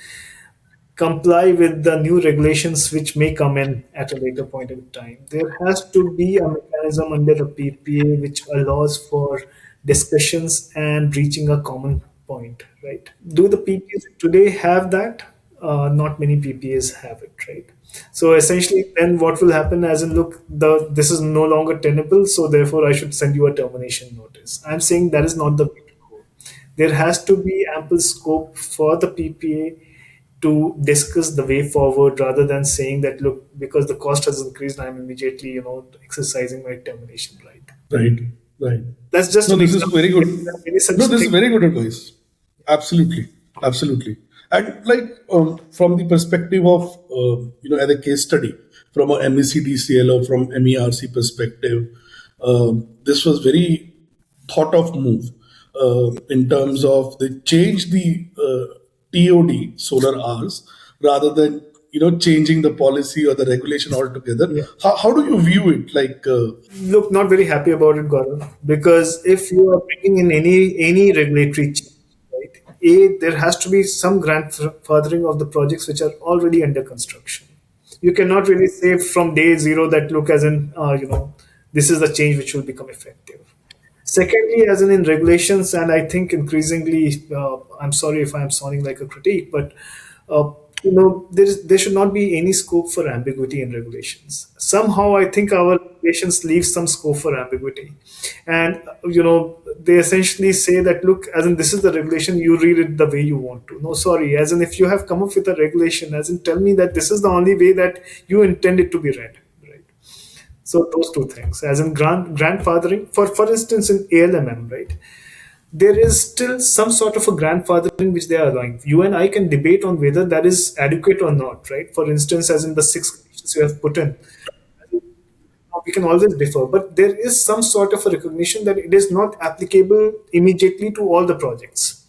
Speaker 2: comply with the new regulations which may come in at a later point in time, there has to be a mechanism under the PPA which allows for discussions and reaching a common point, right? Do the PPAs today have that? Not many PPAs have it, right? So essentially, then what will happen? As in, look, this is no longer tenable, so therefore I should send you a termination notice. I'm saying that is not the way to go. There has to be ample scope for the PPA to discuss the way forward, rather than saying that, look, because the cost has increased, I'm immediately exercising my termination right.
Speaker 1: Right, right.
Speaker 2: That's just
Speaker 1: No,
Speaker 2: an
Speaker 1: this is
Speaker 2: example.
Speaker 1: very good.
Speaker 2: There are many such
Speaker 1: No, this is
Speaker 2: things.
Speaker 1: very good advice. Absolutely, absolutely. And like, from the perspective of, as a case study from a MECDCL or from MERC perspective, this was very thought of move, in terms of they change the TOD solar hours rather than changing the policy or the regulation altogether.
Speaker 2: Yeah.
Speaker 1: How do you view it? Like,
Speaker 2: Look, not very happy about it, Gaurav, because if you are bringing in any regulatory change, right? There has to be some grandfathering of the projects which are already under construction. You cannot really say from day zero that, look, as in this is the change which will become effective. Secondly, as in regulations, and I think increasingly, I'm sorry if I'm sounding like a critique, but there should not be any scope for ambiguity in regulations. Somehow, I think our regulations leave some scope for ambiguity, and they essentially say that, look, as in this is the regulation, you read it the way you want to. No, sorry, as in if you have come up with a regulation, as in tell me that this is the only way that you intend it to be read, right? So those two things, as in grandfathering, for instance, in ALMM, right? There is still some sort of a grandfathering which they are allowing. You and I can debate on whether that is adequate or not, right? For instance, as in the six conditions you have put in, we can always differ, but there is some sort of a recognition that it is not applicable immediately to all the projects,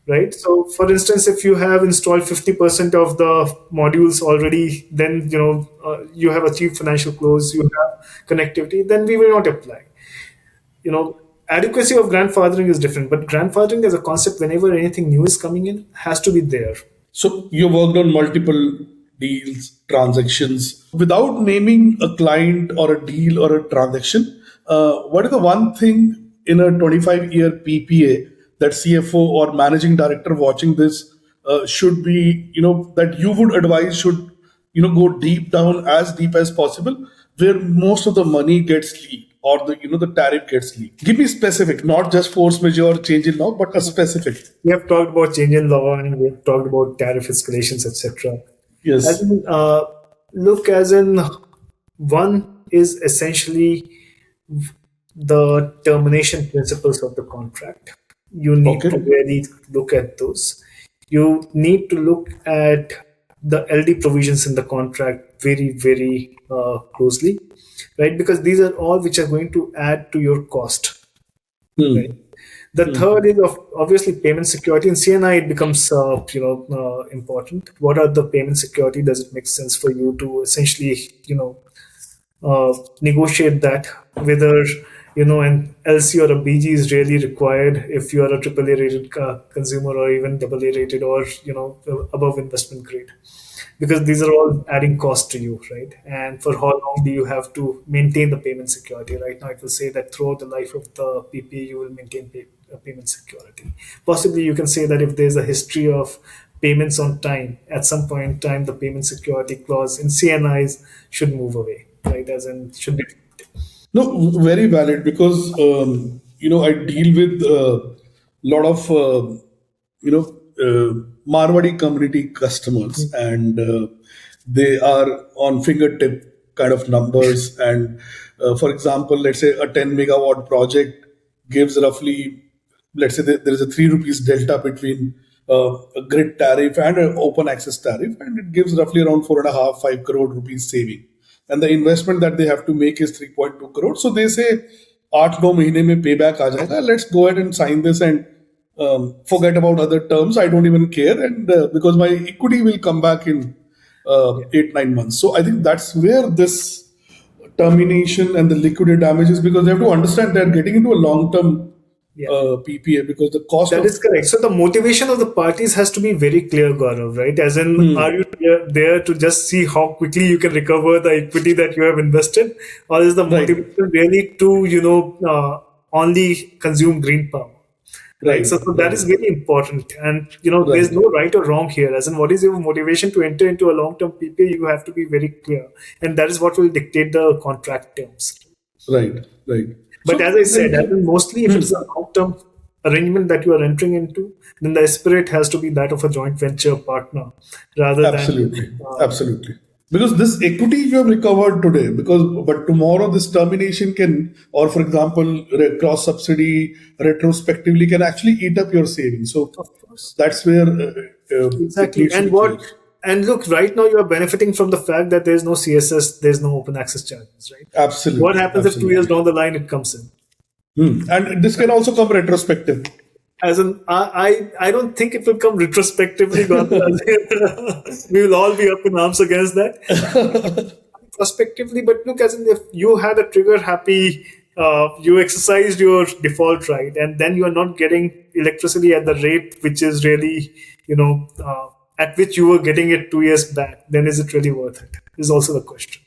Speaker 2: right? So, for instance, if you have installed 50% of the modules already, then you have achieved financial close, you have connectivity, then we will not apply. Adequacy of grandfathering is different, but grandfathering as a concept, whenever anything new is coming in, has to be there.
Speaker 1: so you worked on multiple deals, transactions. Without naming a client or a deal or a transaction, what is the one thing in a 25-year PPA that CFO or managing director watching this should be, that you would advise should, go deep down, as deep as possible, where most of the money gets leaked or the tariff gets leaked? Give me specific, not just force majeure change in law, but a specific.
Speaker 2: We have talked about change in law, and we have talked about tariff escalations, etc. As
Speaker 1: Yes.
Speaker 2: in, look, as in, one is essentially the termination principles of the contract. You need to
Speaker 1: Okay.
Speaker 2: really look at those. You need to look at the LD provisions in the contract very, very closely, right? Because these are all which are going to add to your cost, right?
Speaker 1: Hmm.
Speaker 2: The third is obviously payment security. In CNI, it becomes important. What are the payment security? Does it make sense for you to essentially negotiate that, whether an LC or a BG is really required if you are a AAA rated consumer, or even AA rated, or above investment grade, because these are all adding cost to you, right? And for how long do you have to maintain the payment security? Right now, it will say that throughout the life of the PPA, you will maintain payment security. Possibly, you can say that if there's a history of payments on time, at some point in time, the payment security clause in CNIs should move away, right? As in, should be.
Speaker 1: No, very valid because I deal with a lot of Marwadi community customers, and they are on fingertip kind of numbers. And for example, let's say a 10 megawatt project gives roughly, let's say there is a 3 rupees delta between a grid tariff and an open access tariff, and it gives roughly around 4.5 5 crore rupees saving, and the investment that they have to make is 3.2 crore. So they say 8 9 महीने में payback आ जाएगा. Let's go ahead and sign this and forget about other terms. I don't even care, and because my equity will come back in 8 9 months. So I think that's where this termination and the liquidated damages, because they have to understand they're getting into a long term
Speaker 2: Yeah.
Speaker 1: PPA, because the cost
Speaker 2: That
Speaker 1: of
Speaker 2: is correct. So the motivation of the parties has to be very clear, Gaurav, right? As in, are you there to just see how quickly you can recover the equity that you have invested, or is the
Speaker 1: right,
Speaker 2: motivation really to only consume green power? Right.
Speaker 1: right,
Speaker 2: So that
Speaker 1: right,
Speaker 2: is very important. And, there's
Speaker 1: right,
Speaker 2: no right or wrong here. As in, what is your motivation to enter into a long term PPA? You have to be very clear. And that is what will dictate the contract terms.
Speaker 1: right, right.
Speaker 2: But as
Speaker 1: So
Speaker 2: I said, I think mostly if it's a long term arrangement that you are entering into, then the spirit has to be that of a joint venture partner rather than.
Speaker 1: absolutely, absolutely. Because this equity you have recovered today, because but tomorrow this termination can, or for example, cross subsidy retrospectively can actually eat up your savings. So
Speaker 2: Of course.
Speaker 1: that's where it
Speaker 2: Exactly.
Speaker 1: needs to be clear.
Speaker 2: And look, right now you are benefiting from the fact that there's no CSS, there's no open access charges, right? What
Speaker 1: Absolutely,
Speaker 2: happens if 2 years
Speaker 1: absolutely.
Speaker 2: down the line it comes in?
Speaker 1: And this can also come retrospective.
Speaker 2: As in, I don't think it will come retrospectively. We will all be up in arms against that. Prospectively, but look, as in, if you had a trigger happy, you exercised your default right, and then you are not getting electricity at the rate which is really, at which you were getting it 2 years back, then is it really worth it? Is also the question.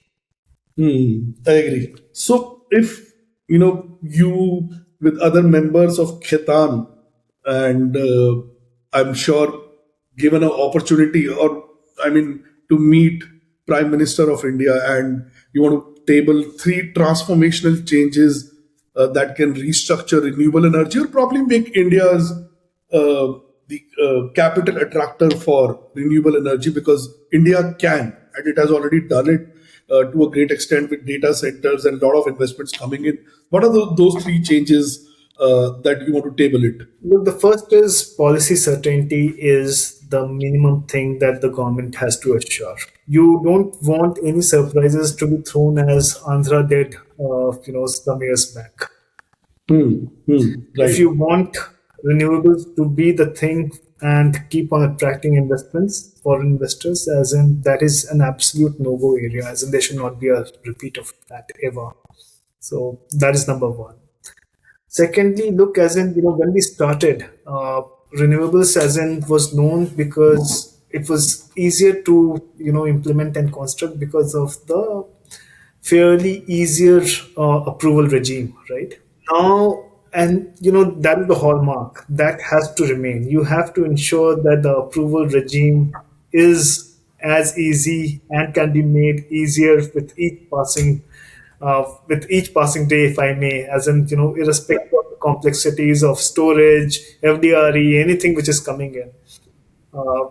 Speaker 1: I agree. So if you with other members of Khaitan, and I'm sure given an opportunity, or I mean, to meet Prime Minister of India, and you want to table 3 transformational changes that can restructure renewable energy, or probably make India's the capital attractor for renewable energy, because India can, and it has already done it to a great extent with data centers and a lot of investments coming in. What are those 3 changes that you want to table it?
Speaker 2: Look, the first is policy certainty is the minimum thing that the government has to assure. You don't want any surprises to be thrown as Andhra did, some years back. If
Speaker 1: Right.
Speaker 2: you want renewables to be the thing and keep on attracting investments for investors, as in that is an absolute no-go area, as in there should not be a repeat of that ever. So that is number one. Secondly, look, as in, when we started, renewables as in was known because it was easier to, implement and construct because of the fairly easier approval regime, right? Now, and that is the hallmark that has to remain. You have to ensure that the approval regime is as easy and can be made easier with each passing day, if I may, as in, irrespective of the complexities of storage, FDRE, anything which is coming in. Uh,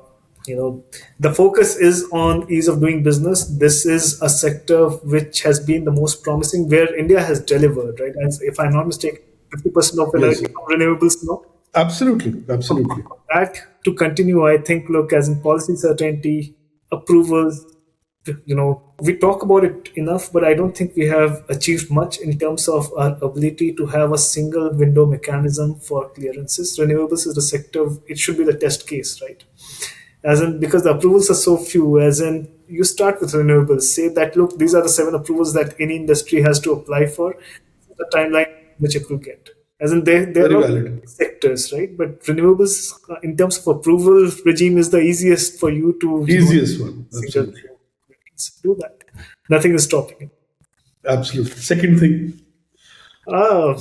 Speaker 2: the focus is on ease of doing business. This is a sector which has been the most promising, where India has delivered, right? As if I'm not mistaken, 50% of
Speaker 1: Yes.
Speaker 2: energy from renewables now.
Speaker 1: Absolutely. Absolutely.
Speaker 2: That to continue, I think, look, as in policy certainty, approvals, we talk about it enough, but I don't think we have achieved much in terms of our ability to have a single window mechanism for clearances. Renewables is the sector, it should be the test case, right? As in, because the approvals are so few, as in, you start with renewables, say that, look, these are the seven approvals that any industry has to apply for, the timeline which it will get. As in, there
Speaker 1: Very
Speaker 2: are
Speaker 1: valid.
Speaker 2: sectors, right? But renewables, in terms of approval regime, is the easiest for you to,
Speaker 1: Easiest one.
Speaker 2: single
Speaker 1: Absolutely.
Speaker 2: do that. Nothing is stopping it.
Speaker 1: Absolutely. Second thing.
Speaker 2: Ah,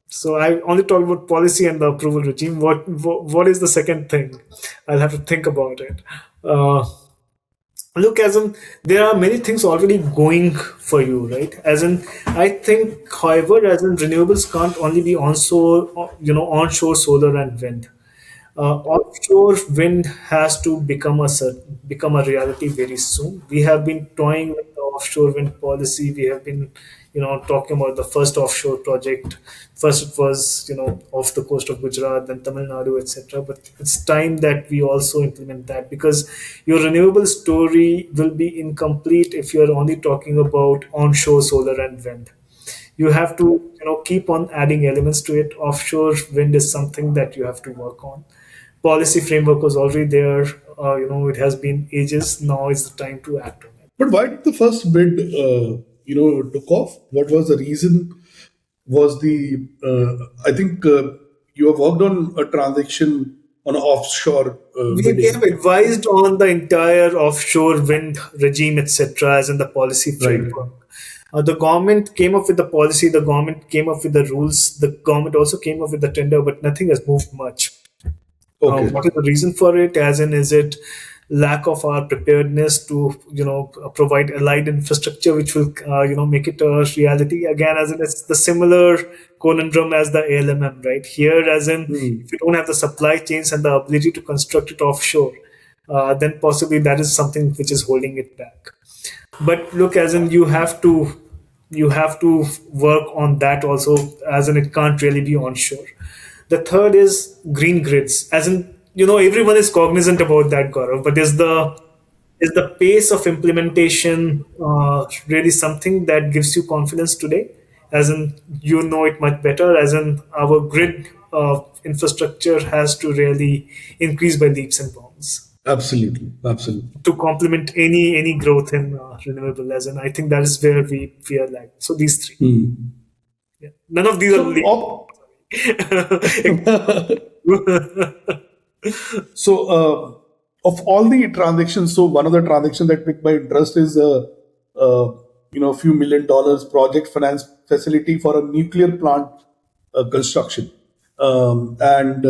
Speaker 2: so I only talk about policy and the approval regime. What is the second thing? I'll have to think about it. Uh, Look, as in, there are many things already going for you, right? As in, I think, however, as in, renewables can't only be onshore, onshore solar and wind. Offshore wind has to become a reality very soon. We have been toying with the offshore wind policy. We have been, talking about the first offshore project. First, it was, off the coast of Gujarat, then Tamil Nadu, etc. But it's time that we also implement that, because your renewable story will be incomplete if you are only talking about onshore solar and wind. You have to, keep on adding elements to it. Offshore wind is something that you have to work on. Policy framework was already there. It has been ages. Now is the time to act on it.
Speaker 1: But why did the first bid, took off? What was the reason? Was the I think you have worked on a transaction on offshore
Speaker 2: We have
Speaker 1: bidding,
Speaker 2: advised on the entire offshore wind regime, etc., as in the policy
Speaker 1: right?
Speaker 2: framework. The government came up with the policy, the government came up with the rules, the government also came up with the tender, but nothing has moved much.
Speaker 1: Okay,
Speaker 2: What is the reason for it? As in, is it lack of our preparedness to provide allied infrastructure which will make it a reality? Again, as in, it's the similar conundrum as the ALMM, right? Here, as in,
Speaker 1: hmm,
Speaker 2: if you don't have the supply chains and the ability to construct it offshore, then possibly that is something which is holding it back. But look, as in, you have to work on that also, as in, it can't really be onshore. The third is green grids, as in, everyone is cognizant about that, Gaurav, but is the pace of implementation really something that gives you confidence today? As in, you know it much better, as in, our grid infrastructure has to really increase by leaps and bounds
Speaker 1: absolutely, absolutely.
Speaker 2: to complement any growth in renewable. As in, I think that is where we are like. So these three,
Speaker 1: Hmm.
Speaker 2: yeah. None of these are
Speaker 1: So, so of all the transactions, so one of the transactions that piqued my interest is few $1 million project finance facility for a nuclear plant construction, and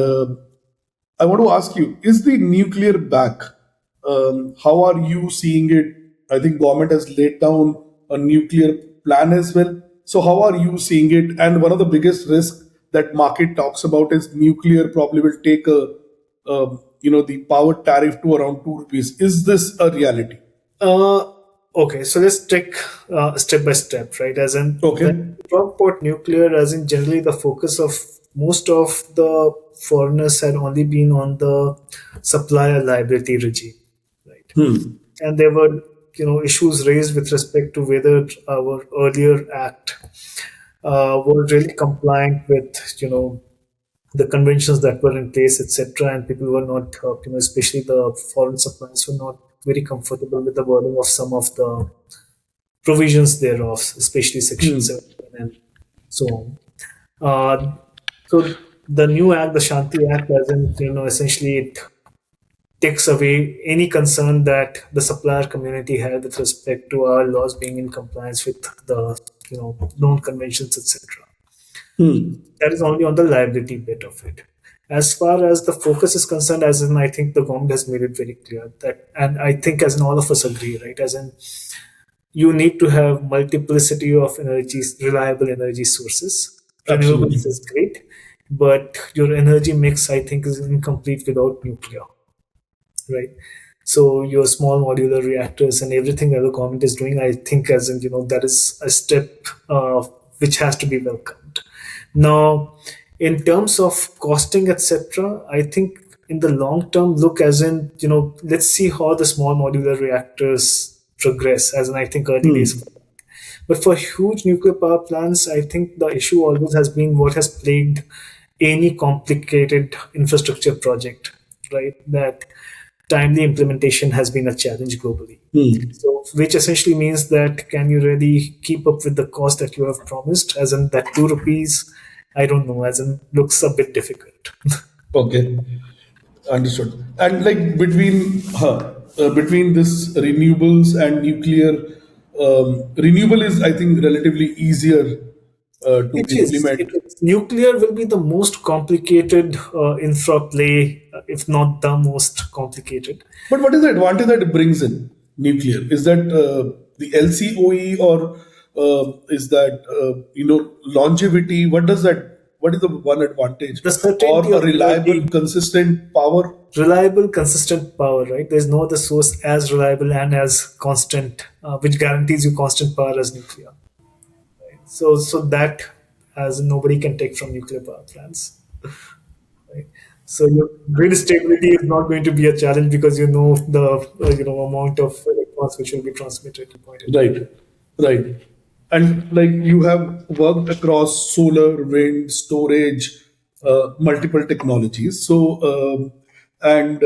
Speaker 1: I want to ask you: is the nuclear back? How are you seeing it? I think government has laid down a nuclear plan as well. So how are you seeing it? And one of the biggest risks that market talks about is nuclear probably will take the power tariff to around 2 rupees. Is this a reality?
Speaker 2: uh, okay, so let's take step by step, right? As in,
Speaker 1: Okay.
Speaker 2: when we talk about nuclear, as in, generally the focus of most of the foreigners had only been on the supplier liability regime, right?
Speaker 1: Hmm.
Speaker 2: And there were issues raised with respect to whether our earlier act were really compliant with the conventions that were in place, etc. And people were not, especially the foreign suppliers, were not very comfortable with the wording of some of the provisions thereof, especially Section
Speaker 1: Hmm.
Speaker 2: 17 and so on. So the new act, the Shanti Act, as in, essentially it takes away any concern that the supplier community had with respect to our laws being in compliance with the known conventions, etc.
Speaker 1: Hmm.
Speaker 2: That is only on the liability bit of it. As far as the focus is concerned, as in, I think the government has made it very clear that, and I think as in all of us agree, right? As in, you need to have multiplicity of energy, reliable energy sources. Renewables
Speaker 1: Absolutely.
Speaker 2: is great, but your energy mix, I think, is incomplete without nuclear, right? So your small modular reactors and everything that the government is doing, I think, as in, that is a step which has to be welcomed. Now, in terms of costing, etc., I think in the long term, look, as in, let's see how the small modular reactors progress, as in I think early days. But for huge nuclear power plants, I think the issue always has been what has plagued any complicated infrastructure project, right? That timely implementation has been a challenge globally. So, which essentially means that can you really keep up with the cost that you have promised? As in that 2 rupees, I don't know, as in looks a bit difficult.
Speaker 1: Okay, understood. And like between this renewables and nuclear, renewable is I think relatively easier to
Speaker 2: It is. It
Speaker 1: implement.
Speaker 2: is. Nuclear will be the most complicated infra play, if not the most complicated.
Speaker 1: But what is the advantage that it brings in nuclear? Is that the LCOE or is that longevity? What does that? What is the one advantage?
Speaker 2: The certainty
Speaker 1: Or a
Speaker 2: of there
Speaker 1: reliable,
Speaker 2: being
Speaker 1: consistent power?
Speaker 2: reliable, consistent power, right? There's no other source as reliable and as constant, which guarantees you constant power as nuclear. So that as nobody can take from nuclear power plants. Right? So your grid stability is not going to be a challenge because you know the amount of electrons which will be transmitted to point A to point B.
Speaker 1: Right, right. And like you have worked across solar, wind, storage, multiple technologies. So, and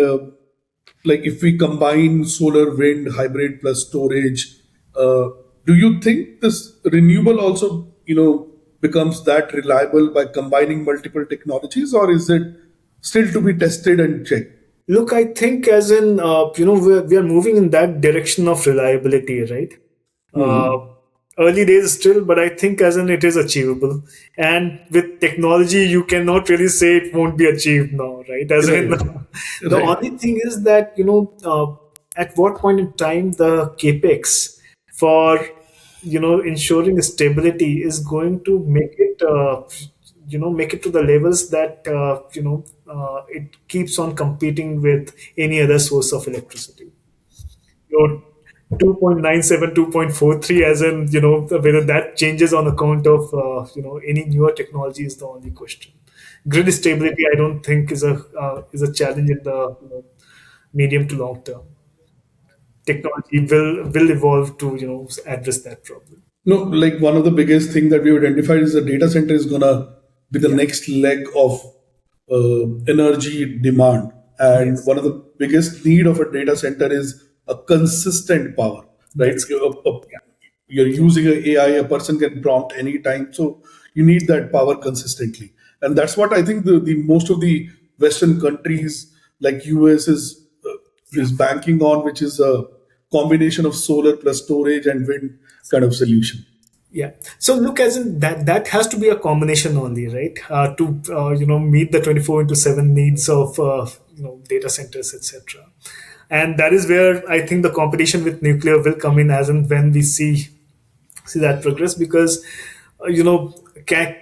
Speaker 1: like if we combine solar, wind, hybrid plus storage, uh, do you think this renewable also, becomes that reliable by combining multiple technologies, or is it still to be tested and checked?
Speaker 2: Look, I think as in we are moving in that direction of reliability, right? Uh, Early days still, but I think as in it is achievable. And with technology, you cannot really say it won't be achieved now, right? As in,
Speaker 1: Right,
Speaker 2: the
Speaker 1: right.
Speaker 2: only thing is that at what point in time the capex for ensuring stability is going to make it to the levels that it keeps on competing with any other source of electricity. Your 2.97, 2.43, as in whether that changes on account of any newer technology is the only question. Grid stability, I don't think is a challenge in the medium to long term. Technology will evolve to address that problem.
Speaker 1: No, like one of the biggest thing that we identified is the data center is gonna be the
Speaker 2: Yeah.
Speaker 1: next leg of energy demand, and
Speaker 2: Yes.
Speaker 1: one of the biggest need of a data center is a consistent power, right?
Speaker 2: That's yeah.
Speaker 1: You're using a AI, a person can prompt anytime, so you need that power consistently, and that's what I think the most of the Western countries like US
Speaker 2: Yeah.
Speaker 1: is banking on, which is a combination of solar plus storage and wind kind of solution.
Speaker 2: Yeah. So look, as in that has to be a combination only, right? To meet the 24/7 needs of data centers, etc. And that is where I think the competition with nuclear will come in, as and when we see that progress, because can,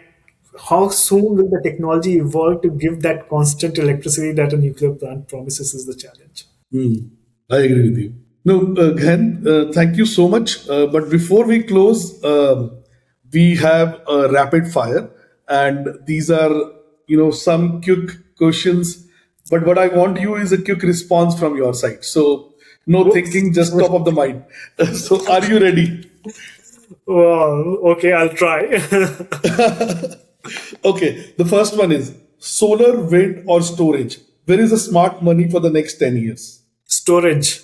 Speaker 2: how soon will the technology evolve to give that constant electricity that a nuclear plant promises is the challenge.
Speaker 1: I agree with you. No, Ghan, thank you so much. But before we close, we have a rapid fire, and these are, some quick questions. But what I want you is a quick response from your side. So, no
Speaker 2: Whoops.
Speaker 1: thinking, just top of the mind. So, are you ready?
Speaker 2: Well, okay, I'll try.
Speaker 1: Okay, the first one is solar, wind, or storage. Where is the smart money for the next 10 years?
Speaker 2: Storage.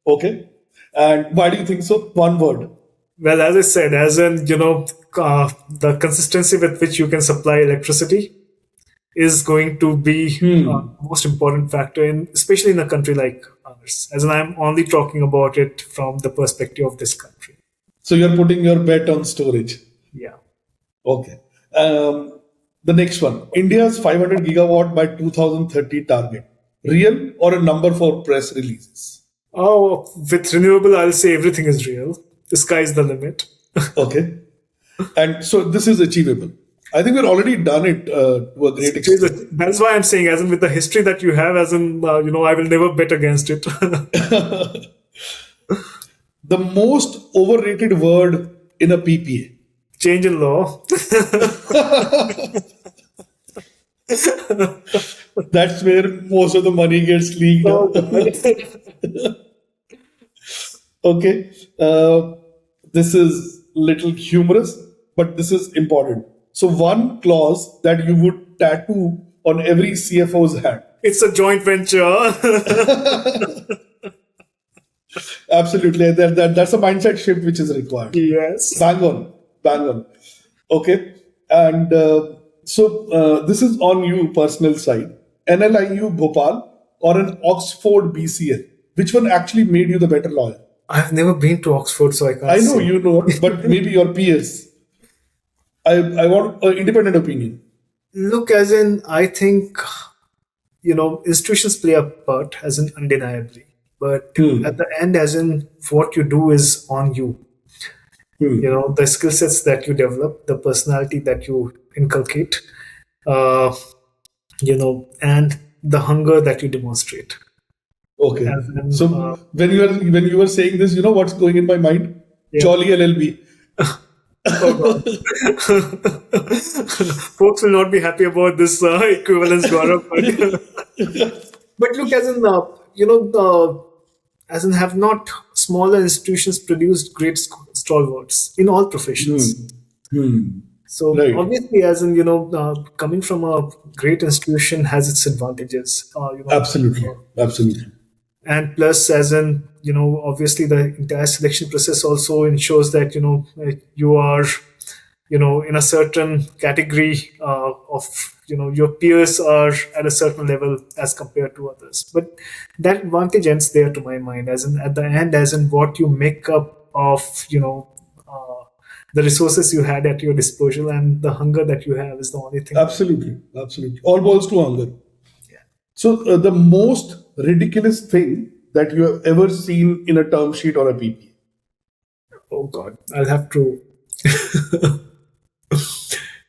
Speaker 1: Okay, and why do you think so? One word.
Speaker 2: Well, as I said, as in, the consistency with which you can supply electricity is going to be the most important factor in, especially in a country like ours. As in, I'm only talking about it from the perspective of this country.
Speaker 1: So you're putting your bet on storage.
Speaker 2: Yeah.
Speaker 1: Okay. The next one, India's 500 gigawatt by 2030 target. Real or a number for press releases?
Speaker 2: Oh, with renewable, I'll say everything is real. The sky is the limit.
Speaker 1: Okay. And so this is achievable. I think we've already done it to a great extent.
Speaker 2: That's why I'm saying, as in with the history that you have, as in, I will never bet against it.
Speaker 1: The most overrated word in a PPA.
Speaker 2: Change in law.
Speaker 1: That's where most of the money gets leaked.
Speaker 2: So,
Speaker 1: Okay. This is little humorous, but this is important. So one clause that you would tattoo on every CFO's hat.
Speaker 2: It's a joint venture.
Speaker 1: Absolutely. That's a mindset shift which is required.
Speaker 2: Yes.
Speaker 1: Bang on. Bang on. Okay. And this is on you personal side. NLIU Bhopal or an Oxford BCL. Which one actually made you the better lawyer?
Speaker 2: I've never been to Oxford, so I can't
Speaker 1: I know
Speaker 2: say.
Speaker 1: you know, but maybe your peers. I want an independent opinion.
Speaker 2: Look, as in, I think, institutions play a part, as in undeniably. But at the end, as in, what you do is on you. The skill sets that you develop, the personality that you inculcate, uh, and the hunger that you demonstrate.
Speaker 1: Okay.
Speaker 2: As in,
Speaker 1: So when you were saying this, you know what's going in my mind?
Speaker 2: Yeah.
Speaker 1: Jolly LLB.
Speaker 2: Oh God. Folks will not be happy about this equivalence, Gaurav. But look, as in, as in, have not smaller institutions produced great stalwarts in all professions? So
Speaker 1: Right.
Speaker 2: obviously, as in, coming from a great institution has its advantages.
Speaker 1: Absolutely. Absolutely.
Speaker 2: And plus, as in, obviously the entire selection process also ensures that, you are, in a certain category of, your peers are at a certain level as compared to others. But that advantage ends there to my mind, as in at the end, as in what you make up of, the resources you had at your disposal and the hunger that you have is the only thing.
Speaker 1: Absolutely. Absolutely. All boils to hunger. So the most ridiculous thing that you have ever seen in a term sheet or a PPA?
Speaker 2: Oh God, I'll have to.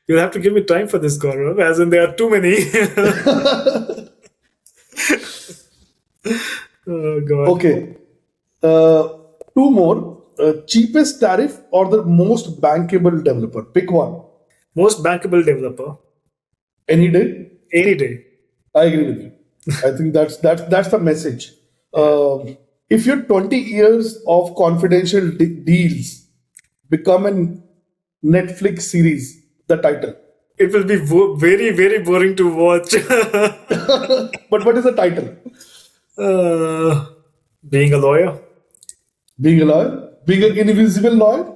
Speaker 2: You'll have to give me time for this, Gaurav, as in there are too many. Oh God.
Speaker 1: Okay. Two more. Cheapest tariff or the most bankable developer? Pick one.
Speaker 2: Most bankable developer,
Speaker 1: Any day.
Speaker 2: any day.
Speaker 1: I agree with you. I think that's the message. If your 20 years of confidential deals become a Netflix series, the title.
Speaker 2: It will be very, very boring to watch.
Speaker 1: But what is the title?
Speaker 2: Being a lawyer.
Speaker 1: Being a lawyer? Being an invisible lawyer?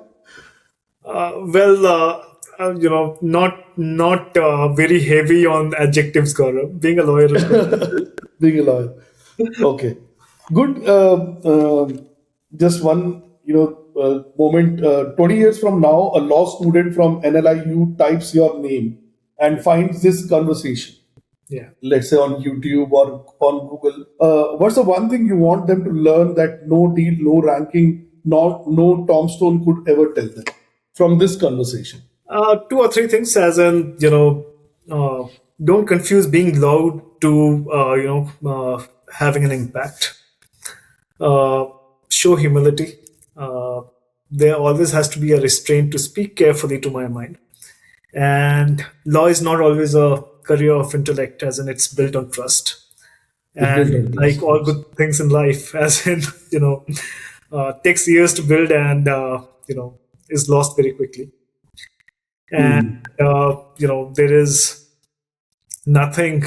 Speaker 2: Not very heavy on adjectives, Gaurav. Being a lawyer is good.
Speaker 1: Being a lawyer. Okay. Good. Just one, moment. 20 years from now, a law student from NLIU types your name and finds this conversation.
Speaker 2: Yeah.
Speaker 1: Let's say on YouTube or on Google. What's the one thing you want them to learn that no deal, no ranking, no tombstone could ever tell them from this conversation?
Speaker 2: Two or three things, as in, don't confuse being loud to, having an impact. Show humility. There always has to be a restraint to speak carefully, to my mind. And law is not always a career of intellect, as in it's built on trust. And like all good things in life, as in, takes years to build and, is lost very quickly. And, there is nothing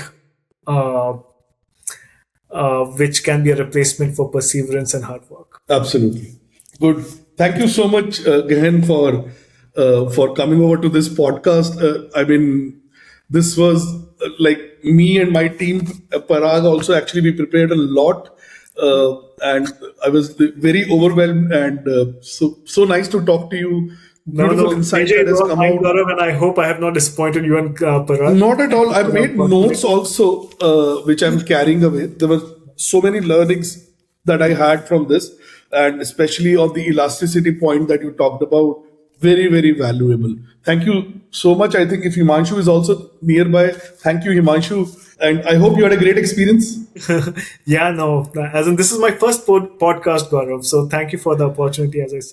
Speaker 2: which can be a replacement for perseverance and hard work.
Speaker 1: Absolutely. Good. Thank you so much, Gahan, for coming over to this podcast. This was like me and my team, Parag, also actually we prepared a lot. And I was very overwhelmed and so nice to talk to you. Beautiful insight that has come out.
Speaker 2: Gaurav, and I hope I have not disappointed you and Parag.
Speaker 1: Not at all. I've made notes also, which I'm carrying away. There were so many learnings that I had from this, and especially on the elasticity point that you talked about. Very, very valuable. Thank you so much. I think if Himanshu is also nearby, thank you, Himanshu. And I hope you had a great experience.
Speaker 2: Yeah, no. As in, this is my first podcast, Gaurav. So thank you for the opportunity, as I said.